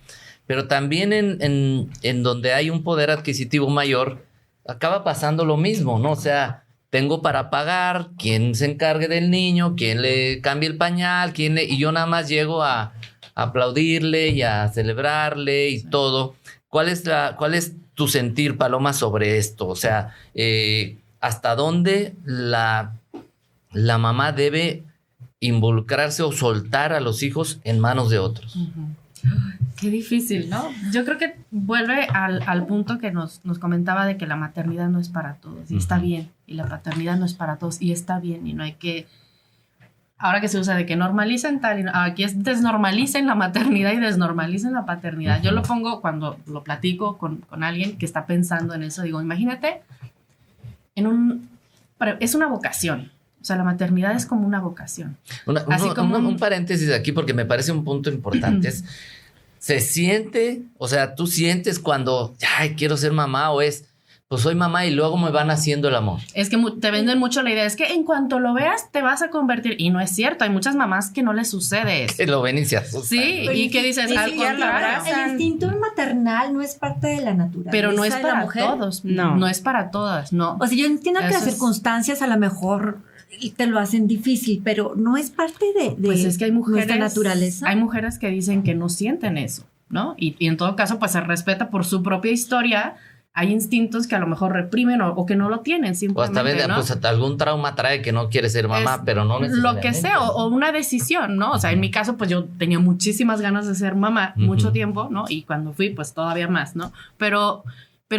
Pero también en donde hay un poder adquisitivo mayor, acaba pasando lo mismo, ¿no? O sea, tengo para pagar, quién se encargue del niño, quién le cambie el pañal, y yo nada más llego a aplaudirle y a celebrarle y todo. ¿Cuál es tu sentir, Paloma, sobre esto? O sea, ¿hasta dónde la mamá debe involucrarse o soltar a los hijos en manos de otros? Qué difícil, ¿no? Yo creo que vuelve al punto que nos comentaba de que la maternidad no es para todos y está bien, y la paternidad no es para todos y está bien, y no hay que, ahora que se usa de que normalicen tal, aquí es desnormalicen la maternidad y desnormalicen la paternidad. Yo lo pongo cuando lo platico con alguien que está pensando en eso, digo, imagínate, es una vocación. O sea, la maternidad es como una vocación. Un paréntesis aquí porque me parece un punto importante. Se siente, o sea, tú sientes cuando, ay, quiero ser mamá, o pues soy mamá y luego me van haciendo el amor. Es que te venden mucho la idea, es que en cuanto lo veas te vas a convertir. Y no es cierto, hay muchas mamás que no les sucede eso. Que lo ven y se asustan. Sí, pero y que dices, al contrario. El instinto maternal no es parte de la naturaleza. Pero no es para todos. No es para todas, no. O sea, yo entiendo que las circunstancias a lo mejor te lo hacen difícil, pero no es parte de pues es que hay mujeres, nuestra naturaleza. Hay mujeres que dicen que no sienten eso, ¿no? Y en todo caso, pues se respeta por su propia historia. Hay instintos que a lo mejor reprimen o que no lo tienen simplemente, o hasta, ¿no? Pues algún trauma trae que no quiere ser mamá, pero no necesariamente. Lo que sea, o una decisión, ¿no? O sea, en mi caso, pues yo tenía muchísimas ganas de ser mamá, mucho tiempo, ¿no? Y cuando fui, pues todavía más, ¿no? Pero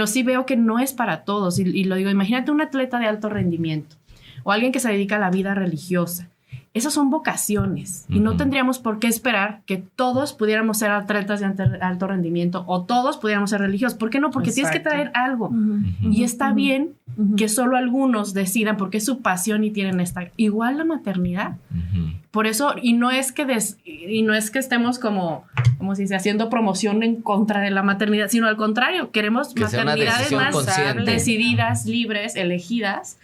sí veo que no es para todos. Y lo digo, imagínate un atleta de alto rendimiento o alguien que se dedica a la vida religiosa. esas son vocaciones y no tendríamos por qué esperar que todos pudiéramos ser atletas de alto rendimiento o todos pudiéramos ser religiosos. ¿Por qué no? Porque tienes que traer algo y está bien que solo algunos decidan porque es su pasión y tienen esta. Igual la maternidad. Por eso, y no es que estemos como se dice, haciendo promoción en contra de la maternidad, sino al contrario, queremos que maternidades más consciente, decididas, libres, elegidas,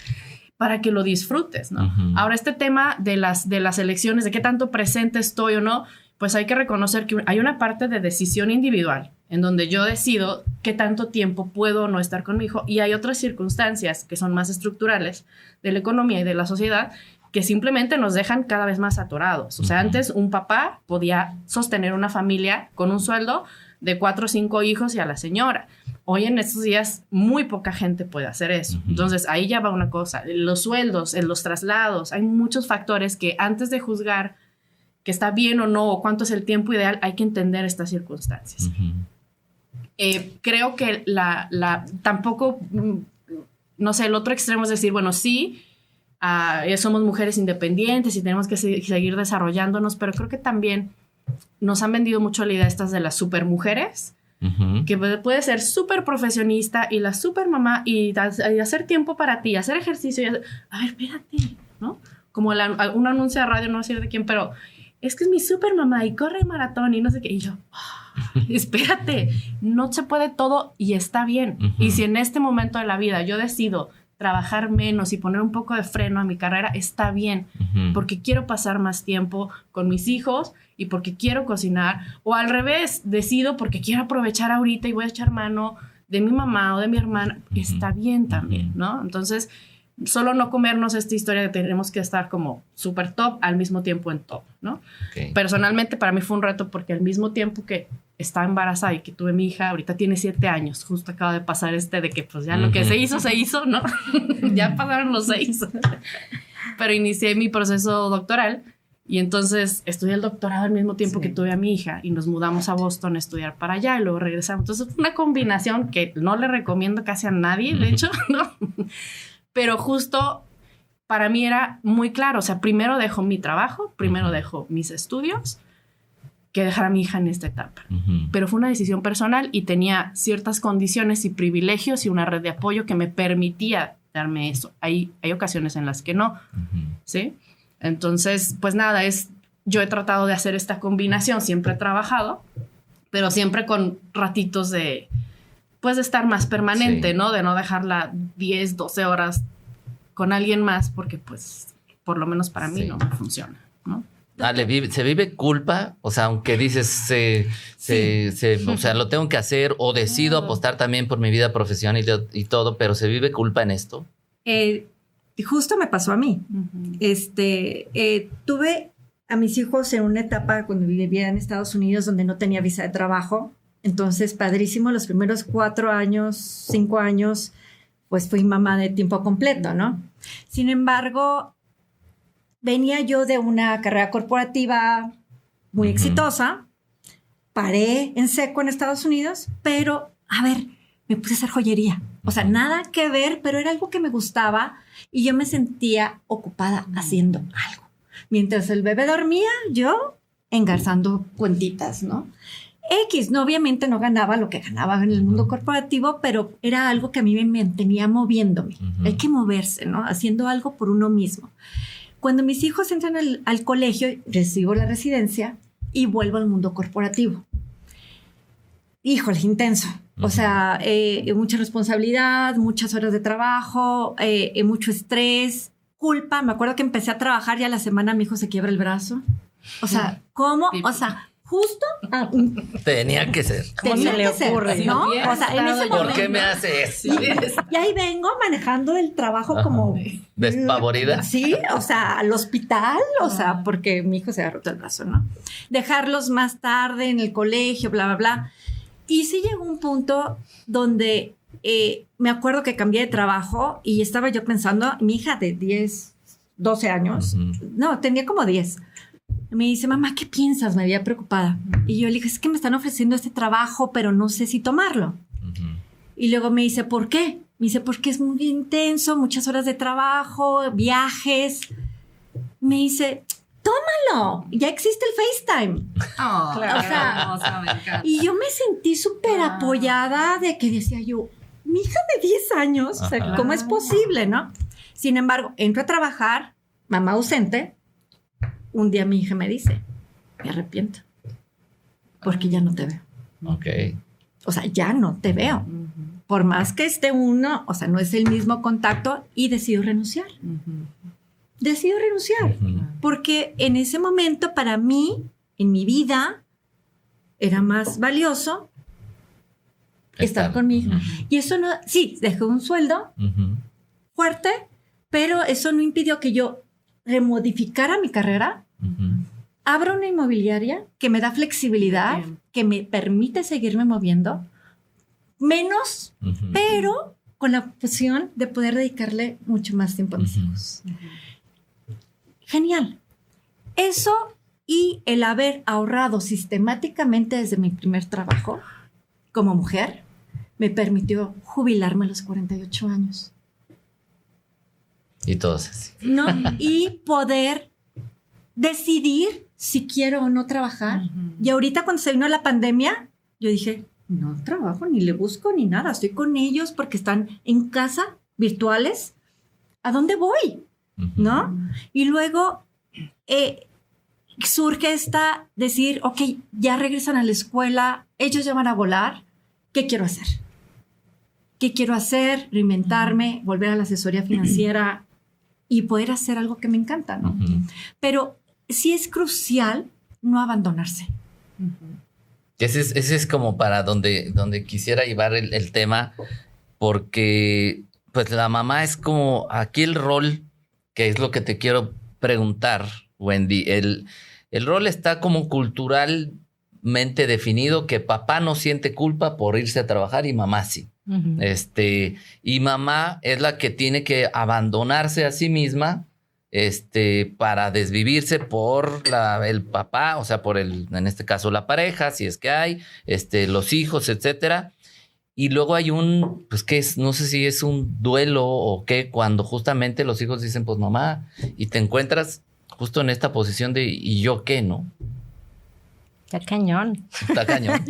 para que lo disfrutes, ¿no? Ahora, este tema de las elecciones, de qué tanto presente estoy o no, pues hay que reconocer que hay una parte de decisión individual en donde yo decido qué tanto tiempo puedo o no estar con mi hijo, y hay otras circunstancias que son más estructurales de la economía y de la sociedad que simplemente nos dejan cada vez más atorados. O sea, antes un papá podía sostener una familia con un sueldo de 4 o 5 hijos y a la señora. Hoy en estos días muy poca gente puede hacer eso. Entonces ahí ya va una cosa. Los sueldos, los traslados, hay muchos factores que antes de juzgar que está bien o no, o cuánto es el tiempo ideal, hay que entender estas circunstancias. Creo que tampoco, no sé, el otro extremo es decir, bueno, sí, somos mujeres independientes y tenemos que seguir desarrollándonos, pero creo que también nos han vendido mucho la idea estas de las supermujeres, que puede ser súper profesionista y la super mamá y hacer tiempo para ti, hacer ejercicio. A ver, espérate, ¿no? Como un anuncio de radio, no sé de quién, pero es que es mi super mamá y corre maratón y no sé qué. Y yo, espérate, no se puede todo y está bien. Y si en este momento de la vida yo decido trabajar menos y poner un poco de freno a mi carrera, está bien, porque quiero pasar más tiempo con mis hijos y porque quiero cocinar, o al revés, decido porque quiero aprovechar ahorita y voy a echar mano de mi mamá o de mi hermana, está bien también, ¿no? Entonces, solo no comernos esta historia de que tenemos que estar como súper top al mismo tiempo en top, ¿no? Okay. Personalmente, para mí fue un reto porque al mismo tiempo que estaba embarazada y que tuve mi hija, ahorita tiene 7 años, justo acaba de pasar de que pues ya lo que se hizo, ¿no? Ya pasaron los 6. Pero inicié mi proceso doctoral y entonces estudié el doctorado al mismo tiempo que tuve a mi hija y nos mudamos a Boston a estudiar para allá y luego regresamos. Entonces fue una combinación que no le recomiendo casi a nadie, de hecho, ¿no? Pero justo para mí era muy claro, o sea, primero dejo mi trabajo, primero dejo mis estudios, que dejar a mi hija en esta etapa. Pero fue una decisión personal y tenía ciertas condiciones y privilegios y una red de apoyo que me permitía darme eso. Hay ocasiones en las que no, ¿sí? Entonces, pues nada, yo he tratado de hacer esta combinación, siempre he trabajado, pero siempre con ratitos de estar más permanente, ¿no? De no dejarla 10, 12 horas con alguien más, porque pues, por lo menos para mí no me funciona, ¿no? ¿Se vive culpa? O sea, aunque dices, o sea, lo tengo que hacer o decido apostar también por mi vida profesional y todo, pero ¿se vive culpa en esto? Justo me pasó a mí. Tuve a mis hijos en una etapa cuando vivía en Estados Unidos donde no tenía visa de trabajo. Entonces, padrísimo, los primeros 4 años, 5 años, pues fui mamá de tiempo completo, ¿no? Sin embargo, venía yo de una carrera corporativa muy exitosa, paré en seco en Estados Unidos, pero, a ver, me puse a hacer joyería. O sea, nada que ver, pero era algo que me gustaba y yo me sentía ocupada haciendo algo. Mientras el bebé dormía, yo engarzando cuentitas, ¿no? No, obviamente no ganaba lo que ganaba en el mundo corporativo, pero era algo que a mí me mantenía moviéndome. Hay que moverse, ¿no? Haciendo algo por uno mismo. Cuando mis hijos entran al colegio, recibo la residencia y vuelvo al mundo corporativo. Híjole, intenso. O sea, mucha responsabilidad, muchas horas de trabajo, mucho estrés, culpa. Me acuerdo que empecé a trabajar y a la semana mi hijo se quiebra el brazo. O sea, ¿cómo? O sea, justo tenía que ser. ¿Cómo se le ocurre? ¿No? O sea, en ese ¿Por momento, qué me hace eso? Y ahí vengo manejando el trabajo como despavorida. Sí, o sea, al hospital, o sea, porque mi hijo se había roto el brazo, ¿no? Dejarlos más tarde en el colegio, bla, bla, bla. Y sí llegó un punto donde me acuerdo que cambié de trabajo y estaba yo pensando, mi hija de 10, 12 años, no, tenía como 10. Me dice, mamá, ¿qué piensas? Me veía preocupada. Y yo le dije, es que me están ofreciendo este trabajo, pero no sé si tomarlo. Y luego me dice, ¿por qué? Me dice, porque es muy intenso, muchas horas de trabajo, viajes. Me dice, tómalo, ya existe el FaceTime. Oh, Claro. O sea, hermosa, me encanta. Y yo me sentí súper apoyada de que decía yo, mi hija de 10 años, o sea, Ajá. ¿cómo es posible, no? Sin embargo, entro a trabajar, mamá ausente, un día mi hija me dice, me arrepiento, porque ya no te veo. Ok. O sea, ya no te veo. Ujú, Por más que esté uno, o sea, no es el mismo contacto y decido renunciar. ujú. Decido renunciar. Ujú. Porque en ese momento para mí, en mi vida, era más valioso estar con mi hija. Ujú. Y eso no, sí, dejé un sueldo Ujú. fuerte, pero eso no impidió que yo remodificara mi carrera, Ujú. abra una inmobiliaria que me da flexibilidad, Bien. que me permite seguirme moviendo, menos, Ujú. pero con la opción de poder dedicarle mucho más tiempo a mis Ujú. hijos. Genial. Eso y el haber ahorrado sistemáticamente desde mi primer trabajo como mujer me permitió jubilarme a los 48 años. Y todos así. ¿No? Y poder decidir si quiero o no trabajar. Ujú. Y ahorita cuando se vino la pandemia, yo dije, no trabajo, ni le busco, ni nada. Estoy con ellos porque están en casa, virtuales. ¿A dónde voy? Ujú. ¿No? Y luego surge decir, ok, ya regresan a la escuela, ellos ya van a volar, ¿qué quiero hacer? ¿Qué quiero hacer? Reinventarme, volver a la asesoría financiera y poder hacer algo que me encanta, ¿no? Ujú. Pero sí es crucial no abandonarse. Ujú. Ese es como para donde quisiera llevar el tema, porque pues la mamá es como aquí el rol, que es lo que te quiero preguntar, Wendy. El rol está como culturalmente definido, que papá no siente culpa por irse a trabajar y mamá sí. Ujú. Y mamá es la que tiene que abandonarse a sí misma, para desvivirse por el papá, o sea, en este caso la pareja, si es que hay, los hijos, etcétera. Y luego hay pues que es, no sé si es un duelo o qué, cuando justamente los hijos dicen, pues mamá, y te encuentras justo en esta posición de, ¿y yo qué, no? Está cañón. Está cañón.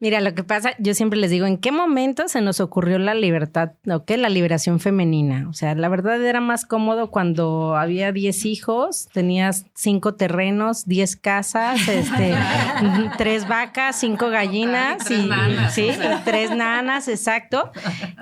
Mira, lo que pasa, yo siempre les digo, ¿en qué momento se nos ocurrió la libertad, la liberación femenina? O sea, la verdad era más cómodo cuando había 10 hijos, tenías 5 terrenos, 10 casas, 3 vacas, 5 gallinas. Y 3 nanas, Sí, o sea. 3 nanas, exacto.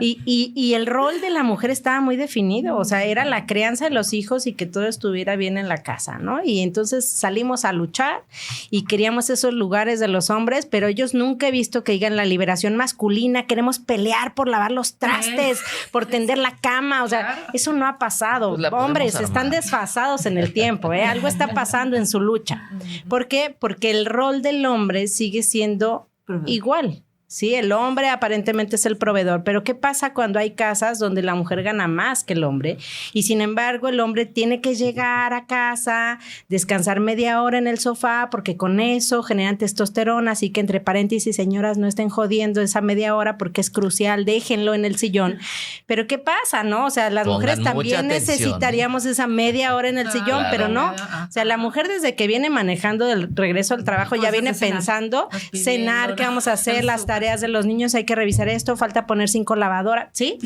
Y el rol de la mujer estaba muy definido, o sea, era la crianza de los hijos y que todo estuviera bien en la casa, ¿no? Y entonces salimos a luchar y queríamos esos lugares de los hombres, pero ellos nunca he visto que digan la liberación masculina, queremos pelear por lavar los trastes, por tender la cama, o sea, Claro. eso no ha pasado. Pues la podemos Hombres, armar. están desfasados en el tiempo, ¿eh? Algo está pasando en su lucha. ¿Por qué? Porque el rol del hombre sigue siendo igual. Sí, el hombre aparentemente es el proveedor, pero ¿qué pasa cuando hay casas donde la mujer gana más que el hombre? Y sin embargo, el hombre tiene que llegar a casa, descansar media hora en el sofá, porque con eso generan testosterona, así que entre paréntesis, señoras, no estén jodiendo esa media hora porque es crucial, déjenlo en el sillón. Pero ¿qué pasa, no? O sea, las Pongan mujeres mucha también atención, necesitaríamos esa media hora en el sillón, Claro. pero no. O sea, la mujer desde que viene manejando del regreso al trabajo ya Cosas viene de cenar. pensando, Vas pidiendo, cenar, qué vamos a hacer, el las súper. tareas de los niños, hay que revisar esto, falta poner 5 lavadoras, ¿sí?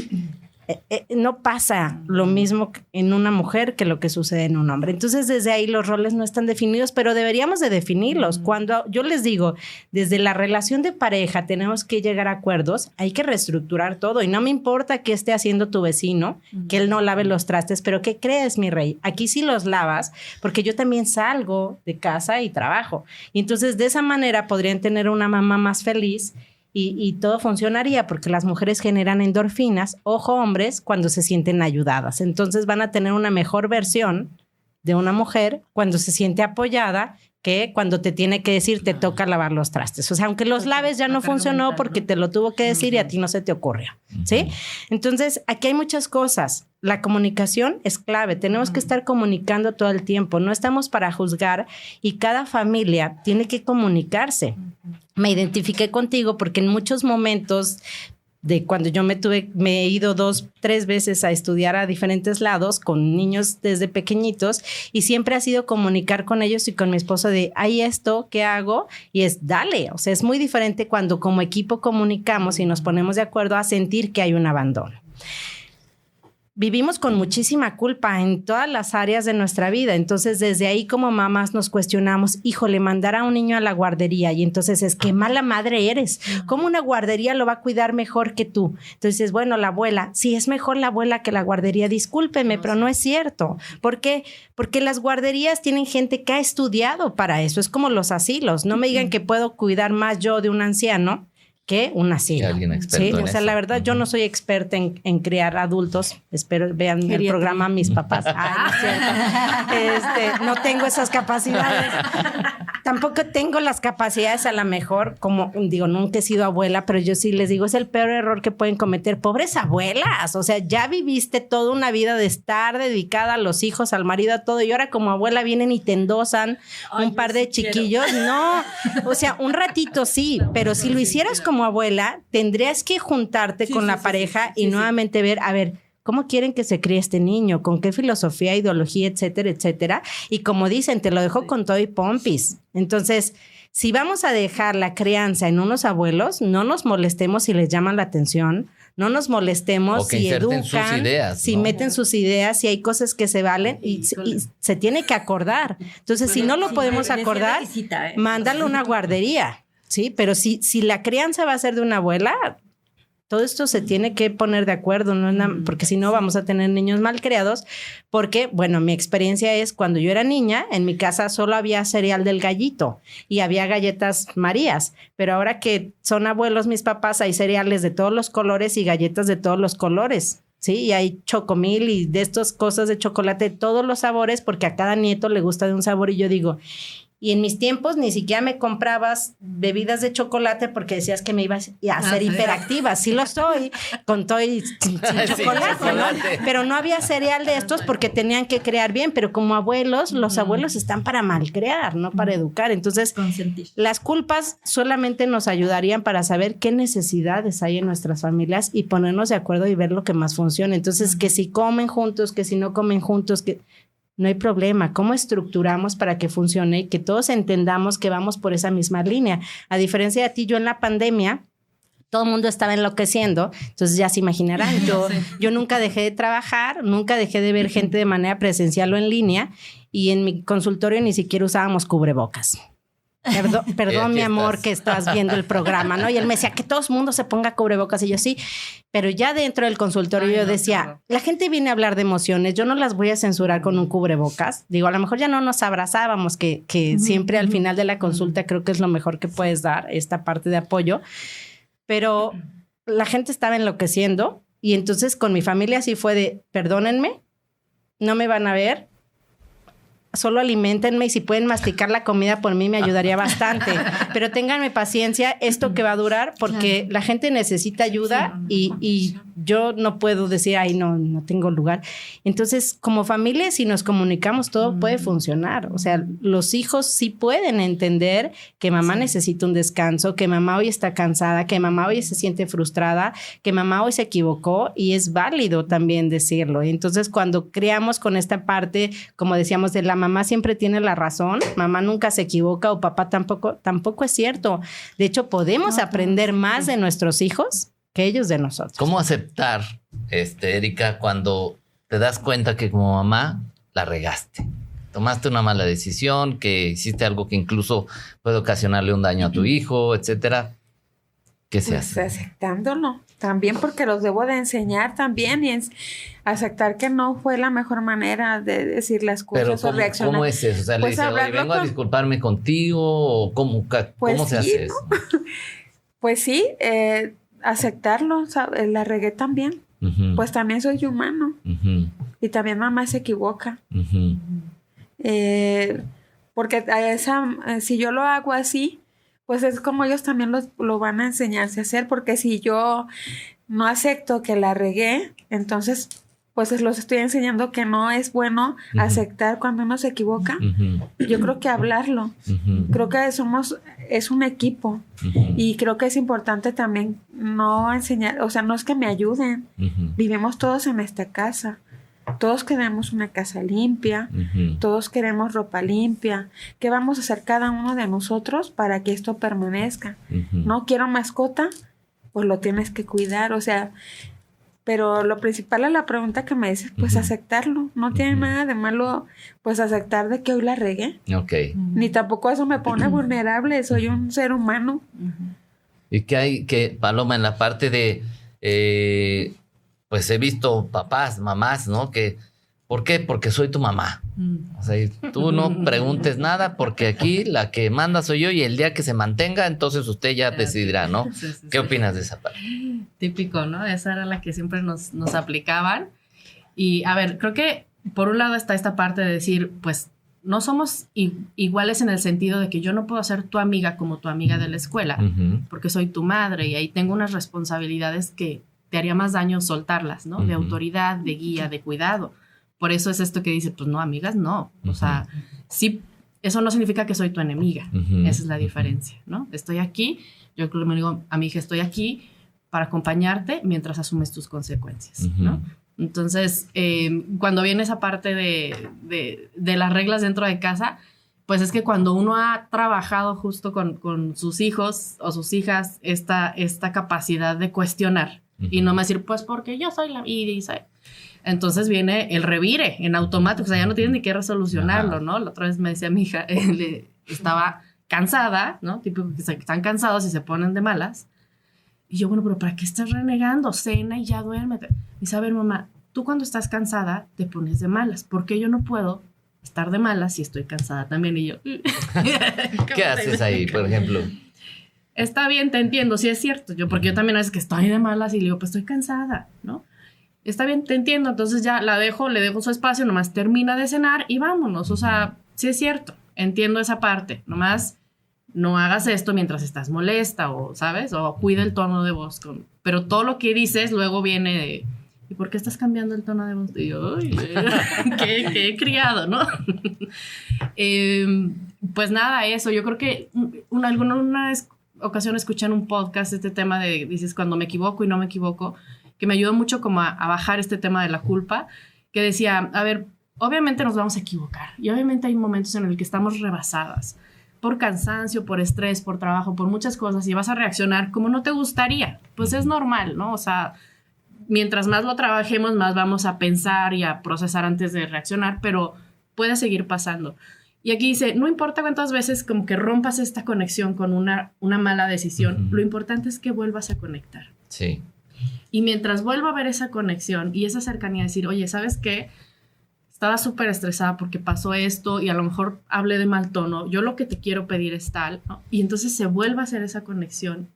No pasa lo mismo en una mujer que lo que sucede en un hombre. Entonces, desde ahí los roles no están definidos, pero deberíamos de definirlos. Cuando yo les digo, desde la relación de pareja tenemos que llegar a acuerdos, hay que reestructurar todo y no me importa qué esté haciendo tu vecino, que él no lave los trastes, pero ¿qué crees, mi rey? Aquí sí los lavas, porque yo también salgo de casa y trabajo. Y entonces, de esa manera podrían tener una mamá más feliz. Y todo funcionaría porque las mujeres generan endorfinas, ojo hombres, cuando se sienten ayudadas. Entonces van a tener una mejor versión de una mujer cuando se siente apoyada que cuando te tiene que decir te toca lavar los trastes. O sea, aunque los laves ya no funcionó porque te lo tuvo que decir y a ti no se te ocurrió, ¿sí? Entonces, aquí hay muchas cosas. La comunicación es clave. Tenemos que estar comunicando todo el tiempo. No estamos para juzgar y cada familia tiene que comunicarse. Me identifiqué contigo porque en muchos momentos de cuando yo me he ido 2, 3 veces a estudiar a diferentes lados con niños desde pequeñitos, y siempre ha sido comunicar con ellos y con mi esposo de, hay esto, ¿qué hago? Y es dale, o sea, es muy diferente cuando como equipo comunicamos y nos ponemos de acuerdo a sentir que hay un abandono. Vivimos con muchísima culpa en todas las áreas de nuestra vida. Entonces, desde ahí como mamás nos cuestionamos, híjole, mandar a un niño a la guardería. Y entonces es que mala madre eres. ¿Cómo una guardería lo va a cuidar mejor que tú? Entonces, bueno, la abuela, sí es mejor la abuela que la guardería. Discúlpeme, pero no es cierto. ¿Por qué? Porque las guarderías tienen gente que ha estudiado para eso. Es como los asilos. No me digan que puedo cuidar más yo de un anciano que un asilo. Que alguien experto en o sea, eso. la verdad, yo no soy experta en criar adultos. Espero vean el programa mis papás. Ay, no es cierto. No tengo esas capacidades. Tampoco tengo las capacidades, a lo mejor, como digo, nunca he sido abuela, pero yo sí les digo, es el peor error que pueden cometer. Pobres abuelas, o sea, ya viviste toda una vida de estar dedicada a los hijos, al marido, a todo, y ahora como abuela vienen y te endosan un par de chiquillos. Quiero. No, o sea, un ratito sí, pero si lo hicieras como abuela, tendrías que juntarte con la pareja y nuevamente ver, a ver, ¿cómo quieren que se críe este niño? ¿Con qué filosofía, ideología, etcétera, etcétera? Y como dicen, te lo dejo con todo y pompis. Entonces, si vamos a dejar la crianza en unos abuelos, no nos molestemos si les llaman la atención, no nos molestemos si educan, sus ideas, si meten sus ideas, si hay cosas que se valen y se tiene que acordar. Entonces, si no lo podemos acordar, mándalo a una guardería, ¿sí? Pero si la crianza va a ser de una abuela, todo esto se tiene que poner de acuerdo, ¿no? Porque si no vamos a tener niños mal criados, porque, bueno, mi experiencia es cuando yo era niña, en mi casa solo había cereal del gallito y había galletas Marías, pero ahora que son abuelos mis papás, hay cereales de todos los colores y galletas de todos los colores, ¿sí? Y hay chocomil y de estas cosas de chocolate de todos los sabores, porque a cada nieto le gusta de un sabor, y yo digo... Y en mis tiempos ni siquiera me comprabas bebidas de chocolate porque decías que me ibas a hacer hiperactiva. Sí lo soy, con todo y sin chocolate, ¿no? Pero no había cereal de estos porque tenían que crear bien. Pero como abuelos, los abuelos están para malcrear, no para educar. Entonces, las culpas solamente nos ayudarían para saber qué necesidades hay en nuestras familias y ponernos de acuerdo y ver lo que más funciona. Entonces, que si comen juntos, que si no comen juntos, que... No hay problema. ¿Cómo estructuramos para que funcione y que todos entendamos que vamos por esa misma línea? A diferencia de ti, yo en la pandemia, todo el mundo estaba enloqueciendo. Entonces ya se imaginarán, yo nunca dejé de trabajar, nunca dejé de ver gente de manera presencial o en línea, y en mi consultorio ni siquiera usábamos cubrebocas. Perdón, mi amor, que estás viendo el programa, ¿no? Y él me decía que todo el mundo se ponga cubrebocas, y yo sí, pero ya dentro del consultorio yo decía, la gente viene a hablar de emociones, yo no las voy a censurar con un cubrebocas. Digo, a lo mejor ya no nos abrazábamos, que siempre al final de la consulta creo que es lo mejor que puedes dar, esta parte de apoyo, pero la gente estaba enloqueciendo, y entonces con mi familia sí fue de, perdónenme, no me van a ver, solo aliméntenme, y si pueden masticar la comida por mí me ayudaría bastante, pero ténganme paciencia, esto que va a durar, porque la gente necesita ayuda, y yo no puedo decir, ay, no tengo lugar. Entonces, como familia, si nos comunicamos, todo puede funcionar. O sea, los hijos sí pueden entender que mamá necesita un descanso, que mamá hoy está cansada, que mamá hoy se siente frustrada, que mamá hoy se equivocó, y es válido también decirlo. Entonces, cuando criamos con esta parte, como decíamos, de la mamá siempre tiene la razón, mamá nunca se equivoca, o papá tampoco es cierto. De hecho, podemos aprender más de nuestros hijos que ellos de nosotros. ¿Cómo aceptar, Erika, cuando te das cuenta que como mamá la regaste? Tomaste una mala decisión, que hiciste algo que incluso puede ocasionarle un daño a tu hijo, etcétera. ¿Qué se hace? Aceptándolo también, porque los debo de enseñar también, y aceptar que no fue la mejor manera de decir las cosas o reaccionar. ¿Cómo es eso? O sea, pues le dice, oye, vengo a disculparme contigo, o ¿cómo se hace eso? Pues sí, aceptarlo, ¿sabes? La regué también. Pues también soy humano. Y también mamá se equivoca. Porque si yo lo hago así, pues es como ellos también lo van a enseñarse a hacer, porque si yo no acepto que la regué, entonces pues los estoy enseñando que no es bueno aceptar cuando uno se equivoca. Yo creo que hablarlo. Creo que es un equipo. Y creo que es importante también no enseñar, o sea, no es que me ayuden. Vivimos todos en esta casa. Todos queremos una casa limpia, todos queremos ropa limpia. ¿Qué vamos a hacer cada uno de nosotros para que esto permanezca? No quiero mascota, pues lo tienes que cuidar, o sea, pero lo principal a la pregunta que me dices, pues aceptarlo. No tiene nada de malo, pues aceptar de que hoy la regué. Ni tampoco eso me pone vulnerable, soy un ser humano. ¿Y qué hay, Paloma, en la parte de... pues he visto papás, mamás, ¿no? Que, ¿por qué? Porque soy tu mamá. O sea, tú no preguntes nada porque aquí la que manda soy yo y el día que se mantenga, entonces usted ya decidirá, ¿no? Sí. ¿Qué opinas de esa parte? Típico, ¿no? Esa era la que siempre nos aplicaban. Y, a ver, creo que por un lado está esta parte de decir, pues, no somos iguales en el sentido de que yo no puedo ser tu amiga como tu amiga de la escuela, porque soy tu madre y ahí tengo unas responsabilidades que te haría más daño soltarlas, ¿no? De autoridad, de guía, de cuidado. Por eso es esto que dice, pues no, amigas, no. O sea, sí, eso no significa que soy tu enemiga. Esa es la diferencia, ¿no? Estoy aquí, yo me digo a mi hija, estoy aquí para acompañarte mientras asumes tus consecuencias, ¿no? Entonces, cuando viene esa parte de las reglas dentro de casa, pues es que cuando uno ha trabajado justo con sus hijos o sus hijas esta capacidad de cuestionar, y no me decir, pues porque yo soy la... Entonces viene el revire en automático, o sea, ya no tienes ni que resolucionarlo, ¿no? La otra vez me decía mi hija, estaba cansada, ¿no? Típico que están cansados y se ponen de malas. Y yo, bueno, pero ¿para qué estás renegando? Cena y ya duérmete. Dice, a ver, mamá, tú cuando estás cansada te pones de malas. ¿Por qué yo no puedo estar de malas si estoy cansada también? Y yo... ¿Qué haces ahí, por ejemplo? Está bien, te entiendo, sí es cierto. Porque yo también a veces que estoy de malas y le digo, pues estoy cansada, ¿no? Está bien, te entiendo. Entonces ya le dejo su espacio, nomás termina de cenar y vámonos. O sea, sí es cierto, entiendo esa parte. Nomás no hagas esto mientras estás molesta o, ¿sabes? O cuida el tono de voz. Pero todo lo que dices luego viene de... ¿Y por qué estás cambiando el tono de voz? Y yo, ¿qué he criado, ¿no? Pues nada, eso. Yo creo que alguna ocasión escuché en un podcast este tema de, dices, cuando me equivoco y no me equivoco, que me ayudó mucho como a bajar este tema de la culpa, que decía, a ver, obviamente nos vamos a equivocar y obviamente hay momentos en el que estamos rebasadas por cansancio, por estrés, por trabajo, por muchas cosas y vas a reaccionar como no te gustaría. Pues es normal, ¿no? O sea, mientras más lo trabajemos, más vamos a pensar y a procesar antes de reaccionar, pero puede seguir pasando. Y aquí dice, no importa cuántas veces como que rompas esta conexión con una mala decisión, lo importante es que vuelvas a conectar. Sí. Y mientras vuelva a haber esa conexión y esa cercanía, decir, oye, ¿sabes qué? Estaba súper estresada porque pasó esto y a lo mejor hablé de mal tono. Yo lo que te quiero pedir es tal, ¿no? Y entonces se vuelve a hacer esa conexión.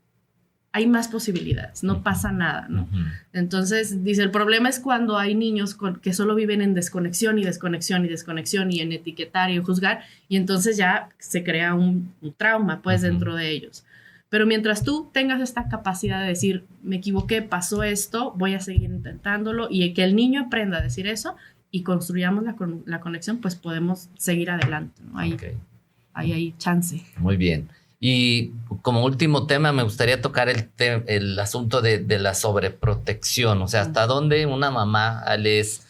Hay más posibilidades, no pasa nada, ¿no? Entonces, dice, el problema es cuando hay niños que solo viven en desconexión y desconexión y desconexión y en etiquetar y en juzgar y entonces ya se crea un trauma, pues, dentro de ellos. Pero mientras tú tengas esta capacidad de decir, me equivoqué, pasó esto, voy a seguir intentándolo y que el niño aprenda a decir eso y construyamos la conexión, pues podemos seguir adelante, ¿no? Ahí hay chance. Muy bien. Y como último tema, me gustaría tocar el asunto de la sobreprotección. O sea, ¿hasta dónde una mamá es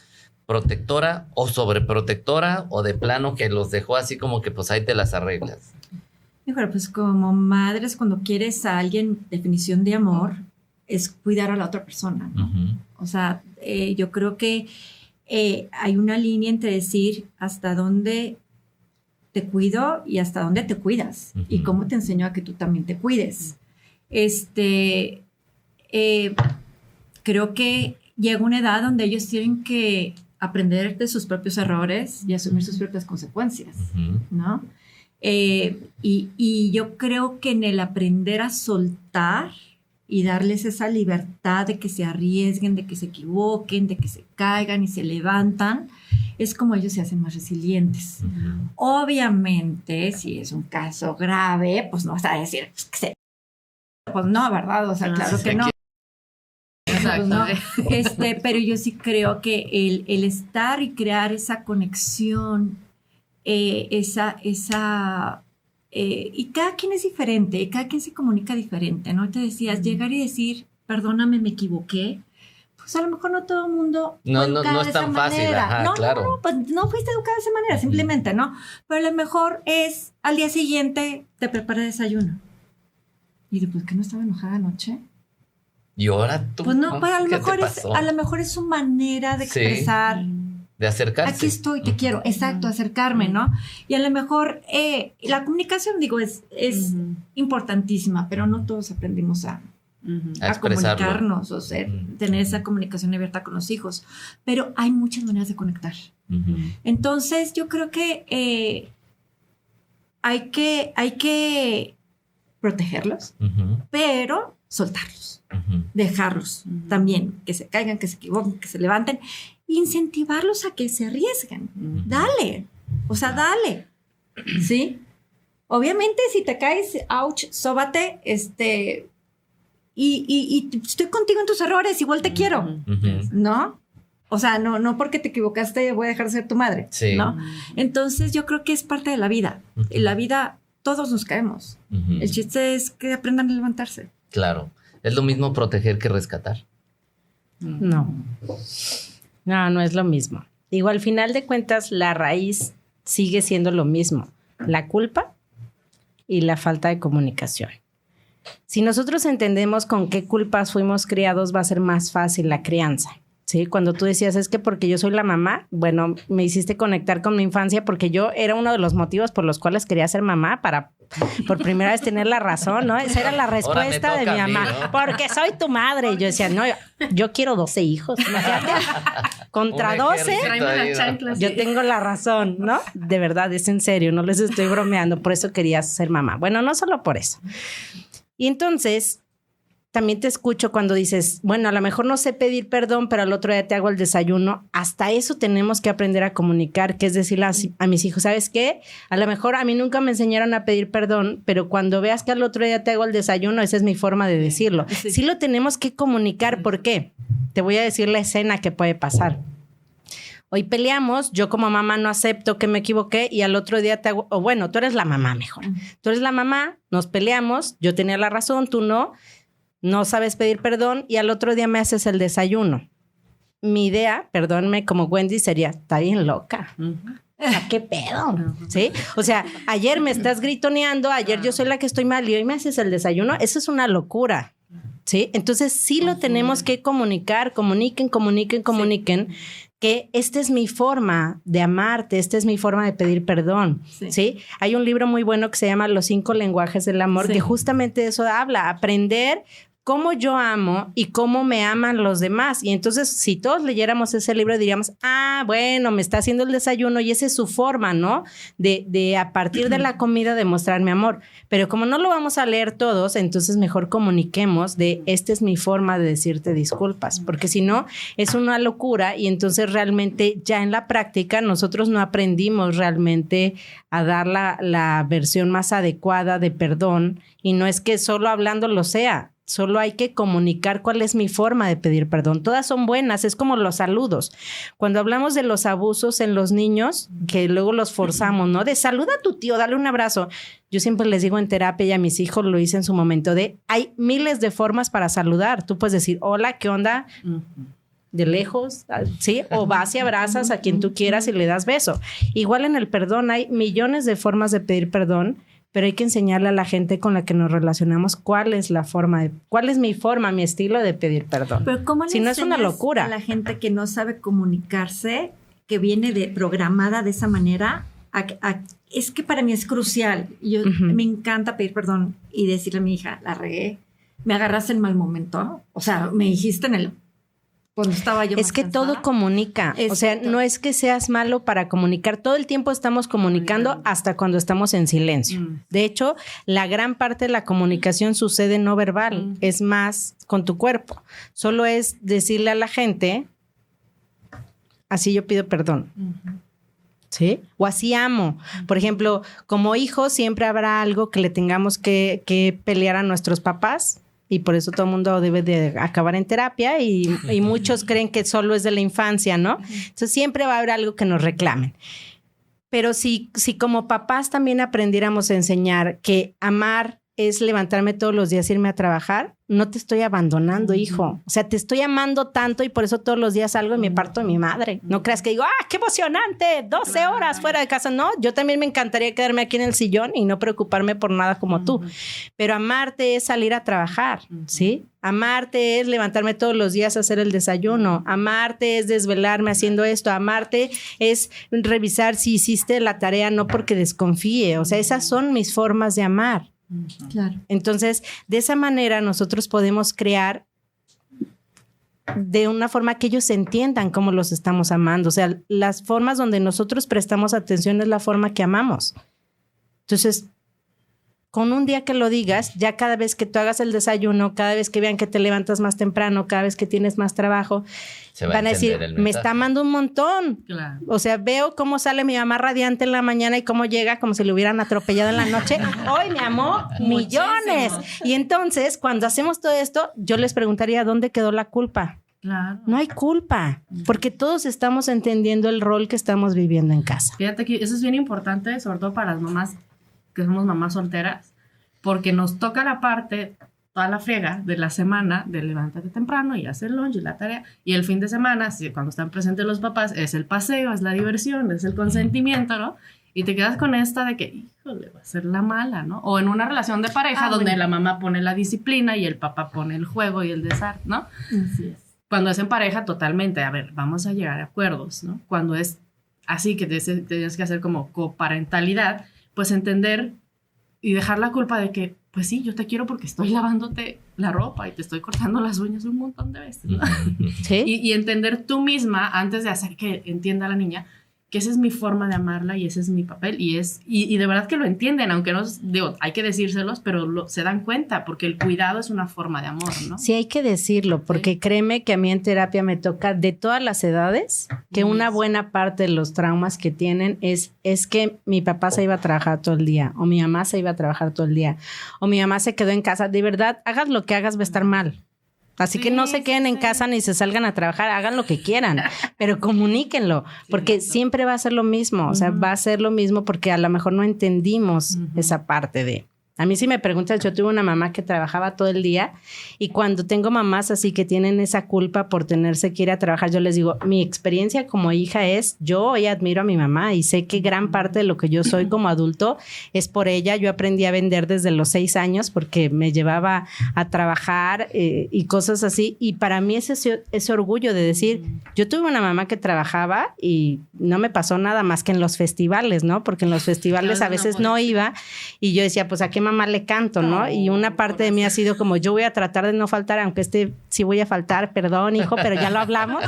protectora o sobreprotectora o de plano que los dejó así como que pues ahí te las arreglas? Híjole, pues como madres, cuando quieres a alguien, definición de amor es cuidar a la otra persona, ¿no? O sea, yo creo que hay una línea entre decir hasta dónde te cuido y hasta dónde te cuidas y cómo te enseño a que tú también te cuides. Creo que llega una edad donde ellos tienen que aprender de sus propios errores y asumir sus propias consecuencias, ¿no? Y yo creo que en el aprender a soltar y darles esa libertad de que se arriesguen, de que se equivoquen, de que se caigan y se levantan, es como ellos se hacen más resilientes. Obviamente, si es un caso grave, pues no vas a decir, pues no, ¿verdad? O sea, claro que no. Exacto. ¿no? Pero yo sí creo que el estar y crear esa conexión, y cada quien es diferente, cada quien se comunica diferente, ¿no? Te decías, llegar y decir, perdóname, me equivoqué. Pues a lo mejor no todo el mundo No de es esa tan fácil, manera. ajá, claro. No, pues no fuiste educada de esa manera, simplemente, ¿no? Pero a lo mejor es al día siguiente te preparé desayuno. Y después, ¿que no estaba enojada anoche? Y ahora tú. Pues no, pero a lo ¿Qué mejor te pasó? a lo mejor es su manera de Sí. expresar. De acercarse. Aquí estoy, te quiero, exacto, acercarme, ¿no? Y a lo mejor la comunicación, digo, es importantísima, pero no todos aprendimos a expresarlo. comunicarnos o tener esa comunicación abierta con los hijos. Pero hay muchas maneras de conectar. Entonces, yo creo que hay que protegerlos, pero soltarlos, dejarlos también, que se caigan, que se equivoquen, que se levanten, incentivarlos a que se arriesguen. Dale, ¿sí? Obviamente, si te caes, ouch, sóbate, y estoy contigo en tus errores, igual te quiero, ¿no? O sea, no porque te equivocaste voy a dejar de ser tu madre, sí. ¿no? Entonces, yo creo que es parte de la vida. En la vida todos nos caemos. El chiste es que aprendan a levantarse. Claro. ¿Es lo mismo proteger que rescatar? No es lo mismo. Digo, al final de cuentas, la raíz sigue siendo lo mismo. La culpa y la falta de comunicación. Si nosotros entendemos con qué culpas fuimos criados, va a ser más fácil la crianza. ¿Sí? Cuando tú decías, es que porque yo soy la mamá, bueno, me hiciste conectar con mi infancia porque yo era uno de los motivos por los cuales quería ser mamá para por primera vez tener la razón, ¿no? Esa era la respuesta de mi mamá. ¿No? Porque soy tu madre. Y yo decía, no, yo quiero 12 hijos. Imagínate, contra 12, yo tengo la razón, ¿no? De verdad, es en serio, no les estoy bromeando. Por eso quería ser mamá. Bueno, no solo por eso. Y entonces también te escucho cuando dices, bueno, a lo mejor no sé pedir perdón, pero al otro día te hago el desayuno. Hasta eso tenemos que aprender a comunicar, que es decirle a mis hijos, ¿sabes qué? A lo mejor a mí nunca me enseñaron a pedir perdón, pero cuando veas que al otro día te hago el desayuno, esa es mi forma de decirlo. Sí lo tenemos que comunicar. ¿Por qué? Te voy a decir la escena que puede pasar. Hoy peleamos, yo como mamá no acepto que me equivoqué y al otro día te hago, o bueno, tú eres la mamá mejor. Tú eres la mamá, nos peleamos, yo tenía la razón, tú no sabes pedir perdón y al otro día me haces el desayuno. Mi idea, perdónme como Wendy, sería, está bien loca. ¿Qué pedo? ¿Sí? O sea, ayer me estás gritoneando, ayer yo soy la que estoy mal y hoy me haces el desayuno. Eso es una locura. ¿Sí? Entonces sí lo tenemos que comunicar, comuniquen, que esta es mi forma de amarte, esta es mi forma de pedir perdón, ¿sí? Hay un libro muy bueno que se llama Los 5 lenguajes del amor, que justamente de eso habla, aprender cómo yo amo y cómo me aman los demás. Y entonces, si todos leyéramos ese libro, diríamos, bueno, me está haciendo el desayuno y esa es su forma, ¿no? De a partir de la comida demostrar mi amor. Pero como no lo vamos a leer todos, entonces mejor comuniquemos esta es mi forma de decirte disculpas, porque si no, es una locura y entonces realmente ya en la práctica nosotros no aprendimos realmente a dar la versión más adecuada de perdón y no es que solo hablando lo sea. Solo hay que comunicar cuál es mi forma de pedir perdón. Todas son buenas, es como los saludos. Cuando hablamos de los abusos en los niños, que luego los forzamos, ¿no? De saluda a tu tío, dale un abrazo. Yo siempre les digo en terapia y a mis hijos lo hice en su momento hay miles de formas para saludar. Tú puedes decir, hola, ¿qué onda? De lejos, ¿sí? O vas y abrazas a quien tú quieras y le das beso. Igual en el perdón hay millones de formas de pedir perdón, pero hay que enseñarle a la gente con la que nos relacionamos cuál es mi forma, mi estilo de pedir perdón. Pero ¿cómo le si no es una locura a la gente que no sabe comunicarse, que viene programada de esa manera? Es que para mí es crucial. Yo me encanta pedir perdón y decirle a mi hija, la regué, me agarraste en mal momento. O sea, me dijiste cuando estaba yo es que cansada. Todo comunica. Exacto. O sea, no es que seas malo para comunicar. Todo el tiempo estamos comunicando hasta cuando estamos en silencio. De hecho, la gran parte de la comunicación sucede no verbal. Es más con tu cuerpo. Solo es decirle a la gente, así yo pido perdón. ¿Sí? O así amo. Por ejemplo, como hijos siempre habrá algo que le tengamos que pelear a nuestros papás. y por eso todo el mundo debe de acabar en terapia y muchos creen que solo es de la infancia, ¿no? Entonces siempre va a haber algo que nos reclamen. Pero si como papás también aprendiéramos a enseñar que amar es levantarme todos los días, irme a trabajar, no te estoy abandonando, hijo. O sea, te estoy amando tanto y por eso todos los días salgo y me parto de mi madre. No creas que digo, qué emocionante, 12 horas fuera de casa. No, yo también me encantaría quedarme aquí en el sillón y no preocuparme por nada como tú. Pero amarte es salir a trabajar, ¿sí? Amarte es levantarme todos los días a hacer el desayuno. Amarte es desvelarme haciendo esto. Amarte es revisar si hiciste la tarea, no porque desconfíe. O sea, esas son mis formas de amar. Claro. Entonces, de esa manera nosotros podemos crear de una forma que ellos entiendan cómo los estamos amando. O sea, las formas donde nosotros prestamos atención es la forma que amamos. Entonces, con un día que lo digas, ya cada vez que tú hagas el desayuno, cada vez que vean que te levantas más temprano, cada vez que tienes más trabajo, van a decir, me está amando un montón. Claro. O sea, veo cómo sale mi mamá radiante en la mañana y cómo llega como si le hubieran atropellado en la noche. Hoy me amó millones. Y entonces, cuando hacemos todo esto, yo les preguntaría, ¿dónde quedó la culpa? Claro. No hay culpa, porque todos estamos entendiendo el rol que estamos viviendo en casa. Fíjate que eso es bien importante, sobre todo para las mamás que somos mamás solteras, porque nos toca la parte, toda la friega de la semana de levantarte temprano y hacer lunch y la tarea, y el fin de semana, cuando están presentes los papás, es el paseo, es la diversión, es el consentimiento, ¿no? Y te quedas con esta de que, híjole, va a ser la mala, ¿no? O en una relación de pareja donde la mamá pone la disciplina y el papá pone el juego y el desar, ¿no? Así es. Cuando es en pareja, totalmente, a ver, vamos a llegar a acuerdos, ¿no? Cuando es así que tienes que hacer como coparentalidad, pues entender y dejar la culpa de que, pues sí, yo te quiero porque estoy lavándote la ropa y te estoy cortando las uñas un montón de veces, ¿no? ¿Sí? Y entender tú misma, antes de hacer que entienda la niña, que esa es mi forma de amarla y ese es mi papel. Y de verdad que lo entienden, aunque no, digo, hay que decírselos, pero se dan cuenta, porque el cuidado es una forma de amor, ¿no? Sí, hay que decirlo, porque créeme que a mí en terapia me toca de todas las edades, que una buena parte de los traumas que tienen es que mi papá se iba a trabajar todo el día, o mi mamá se iba a trabajar todo el día, o mi mamá se quedó en casa. De verdad, hagas lo que hagas, va a estar mal. Así que no se queden en casa ni se salgan a trabajar, hagan lo que quieran, pero comuníquenlo, porque siempre va a ser lo mismo, o sea, va a ser lo mismo porque a lo mejor no entendimos esa parte de... A mí si me preguntas, yo tuve una mamá que trabajaba todo el día y cuando tengo mamás así que tienen esa culpa por tenerse que ir a trabajar, yo les digo, mi experiencia como hija es, yo hoy admiro a mi mamá y sé que gran parte de lo que yo soy como adulto es por ella. Yo aprendí a vender desde los 6 años porque me llevaba a trabajar y cosas así, y para mí es ese orgullo de decir, yo tuve una mamá que trabajaba y no me pasó nada más que en los festivales, ¿no? Porque en los festivales a veces no iba y yo decía, pues ¿a qué mamá le canto, no? Y una parte de mí ha sido como, yo voy a tratar de no faltar, aunque sí voy a faltar, perdón, hijo, pero ya lo hablamos,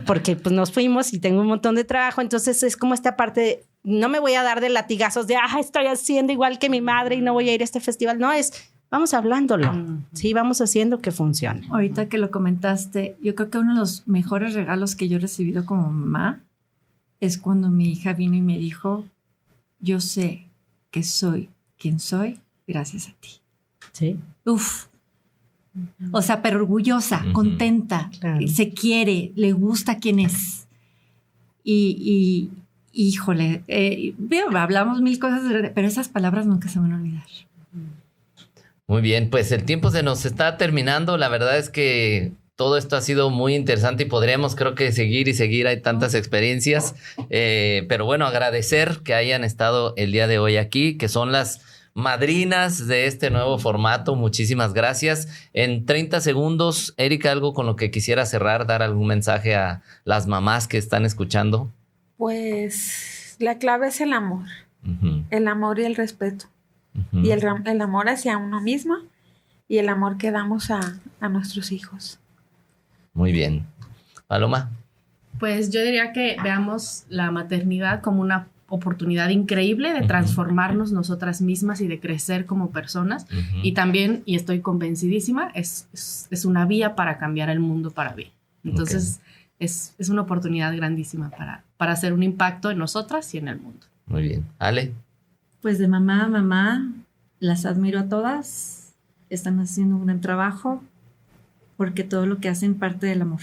porque pues nos fuimos y tengo un montón de trabajo. Entonces es como esta parte de, no me voy a dar de latigazos de, estoy haciendo igual que mi madre y no voy a ir a este festival. No, vamos hablándolo, sí, vamos haciendo que funcione. Ahorita que lo comentaste, yo creo que uno de los mejores regalos que yo he recibido como mamá es cuando mi hija vino y me dijo, yo sé que soy quien soy gracias a ti. Sí. Uf. O sea, pero orgullosa, contenta, claro. Se quiere, le gusta quién es. Y híjole, hablamos mil cosas, pero esas palabras nunca se van a olvidar. Muy bien, pues el tiempo se nos está terminando. La verdad es que todo esto ha sido muy interesante y podríamos, creo que seguir y seguir. Hay tantas experiencias. Pero bueno, agradecer que hayan estado el día de hoy aquí, que son las madrinas de este nuevo formato. Muchísimas gracias. En 30 segundos, Erika, algo con lo que quisiera cerrar, dar algún mensaje a las mamás que están escuchando. Pues la clave es el amor y el respeto. Y el amor hacia uno mismo y el amor que damos a nuestros hijos. Muy bien. Paloma. Pues yo diría que veamos la maternidad como una oportunidad increíble de transformarnos nosotras mismas y de crecer como personas. Y también, y estoy convencidísima, es una vía para cambiar el mundo para bien. Entonces, es una oportunidad grandísima para hacer un impacto en nosotras y en el mundo. Muy bien. Ale. Pues de mamá a mamá, las admiro a todas. están haciendo un gran trabajo porque todo lo que hacen parte del amor.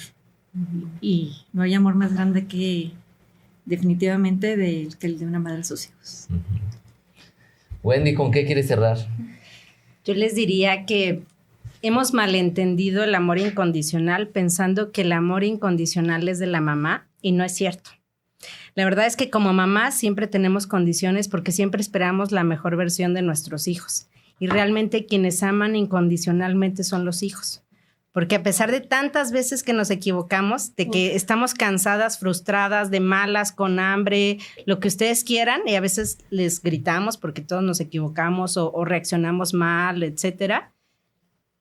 Y no hay amor más grande que definitivamente que el de una madre a sus hijos. Wendy, ¿con qué quieres cerrar? Yo les diría que hemos malentendido el amor incondicional pensando que el amor incondicional es de la mamá y no es cierto. La verdad es que como mamá siempre tenemos condiciones porque siempre esperamos la mejor versión de nuestros hijos. Y realmente quienes aman incondicionalmente son los hijos. Porque a pesar de tantas veces que nos equivocamos, de que estamos cansadas, frustradas, de malas, con hambre, lo que ustedes quieran, y a veces les gritamos porque todos nos equivocamos o reaccionamos mal, etcétera,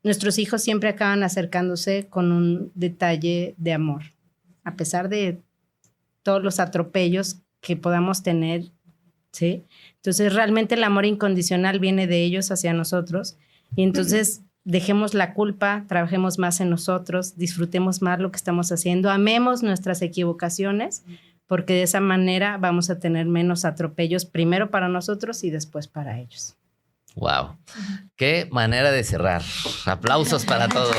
nuestros hijos siempre acaban acercándose con un detalle de amor. A pesar de todos los atropellos que podamos tener, ¿sí? Entonces, realmente el amor incondicional viene de ellos hacia nosotros. Y entonces, dejemos la culpa, trabajemos más en nosotros, disfrutemos más lo que estamos haciendo, amemos nuestras equivocaciones, porque de esa manera vamos a tener menos atropellos, primero para nosotros y después para ellos. Wow. Qué manera de cerrar. Aplausos para todos.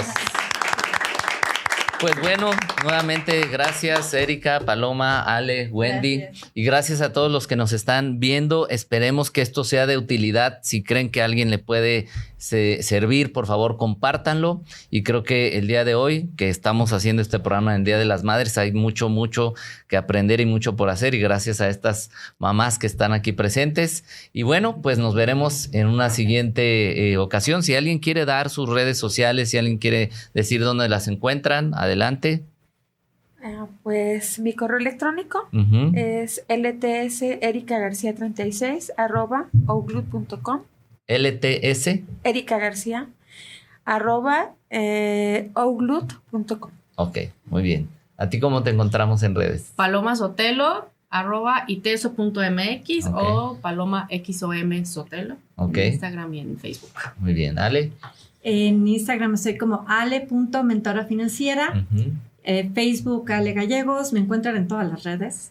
Pues bueno, nuevamente gracias Erika, Paloma, Ale, Wendy. Gracias. Y gracias a todos los que nos están viendo. Esperemos que esto sea de utilidad. Si creen que a alguien le puede servir, por favor, compártanlo. Y creo que el día de hoy, que estamos haciendo este programa en Día de las Madres, hay mucho que aprender y mucho por hacer. Y gracias a estas mamás que están aquí presentes. Y bueno, pues nos veremos en una siguiente ocasión. Si alguien quiere dar sus redes sociales, si alguien quiere decir dónde las encuentran, adelante. Pues mi correo electrónico es ltserikagarcia36@outlook.com. LTS Erika García @outlook.com. Ok, muy bien. ¿A ti cómo te encontramos en redes? Paloma Sotelo @iteso.mx o Paloma XOM Sotelo en Instagram y en Facebook. Muy bien, Ale. En Instagram soy como ale.mentora financiera. Facebook Ale Gallegos, me encuentran en todas las redes,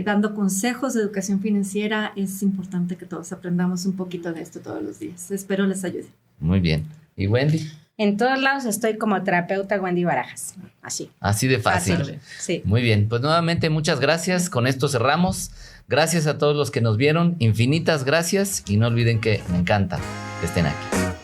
dando consejos de educación financiera. Es importante que todos aprendamos un poquito de esto todos los días. Espero les ayude. Muy bien. ¿Y Wendy? En todos lados estoy como terapeuta Wendy Barajas. Así de fácil. Sí. Muy bien, pues nuevamente muchas gracias. Con esto cerramos. Gracias a todos los que nos vieron. Infinitas gracias y no olviden que me encanta que estén aquí.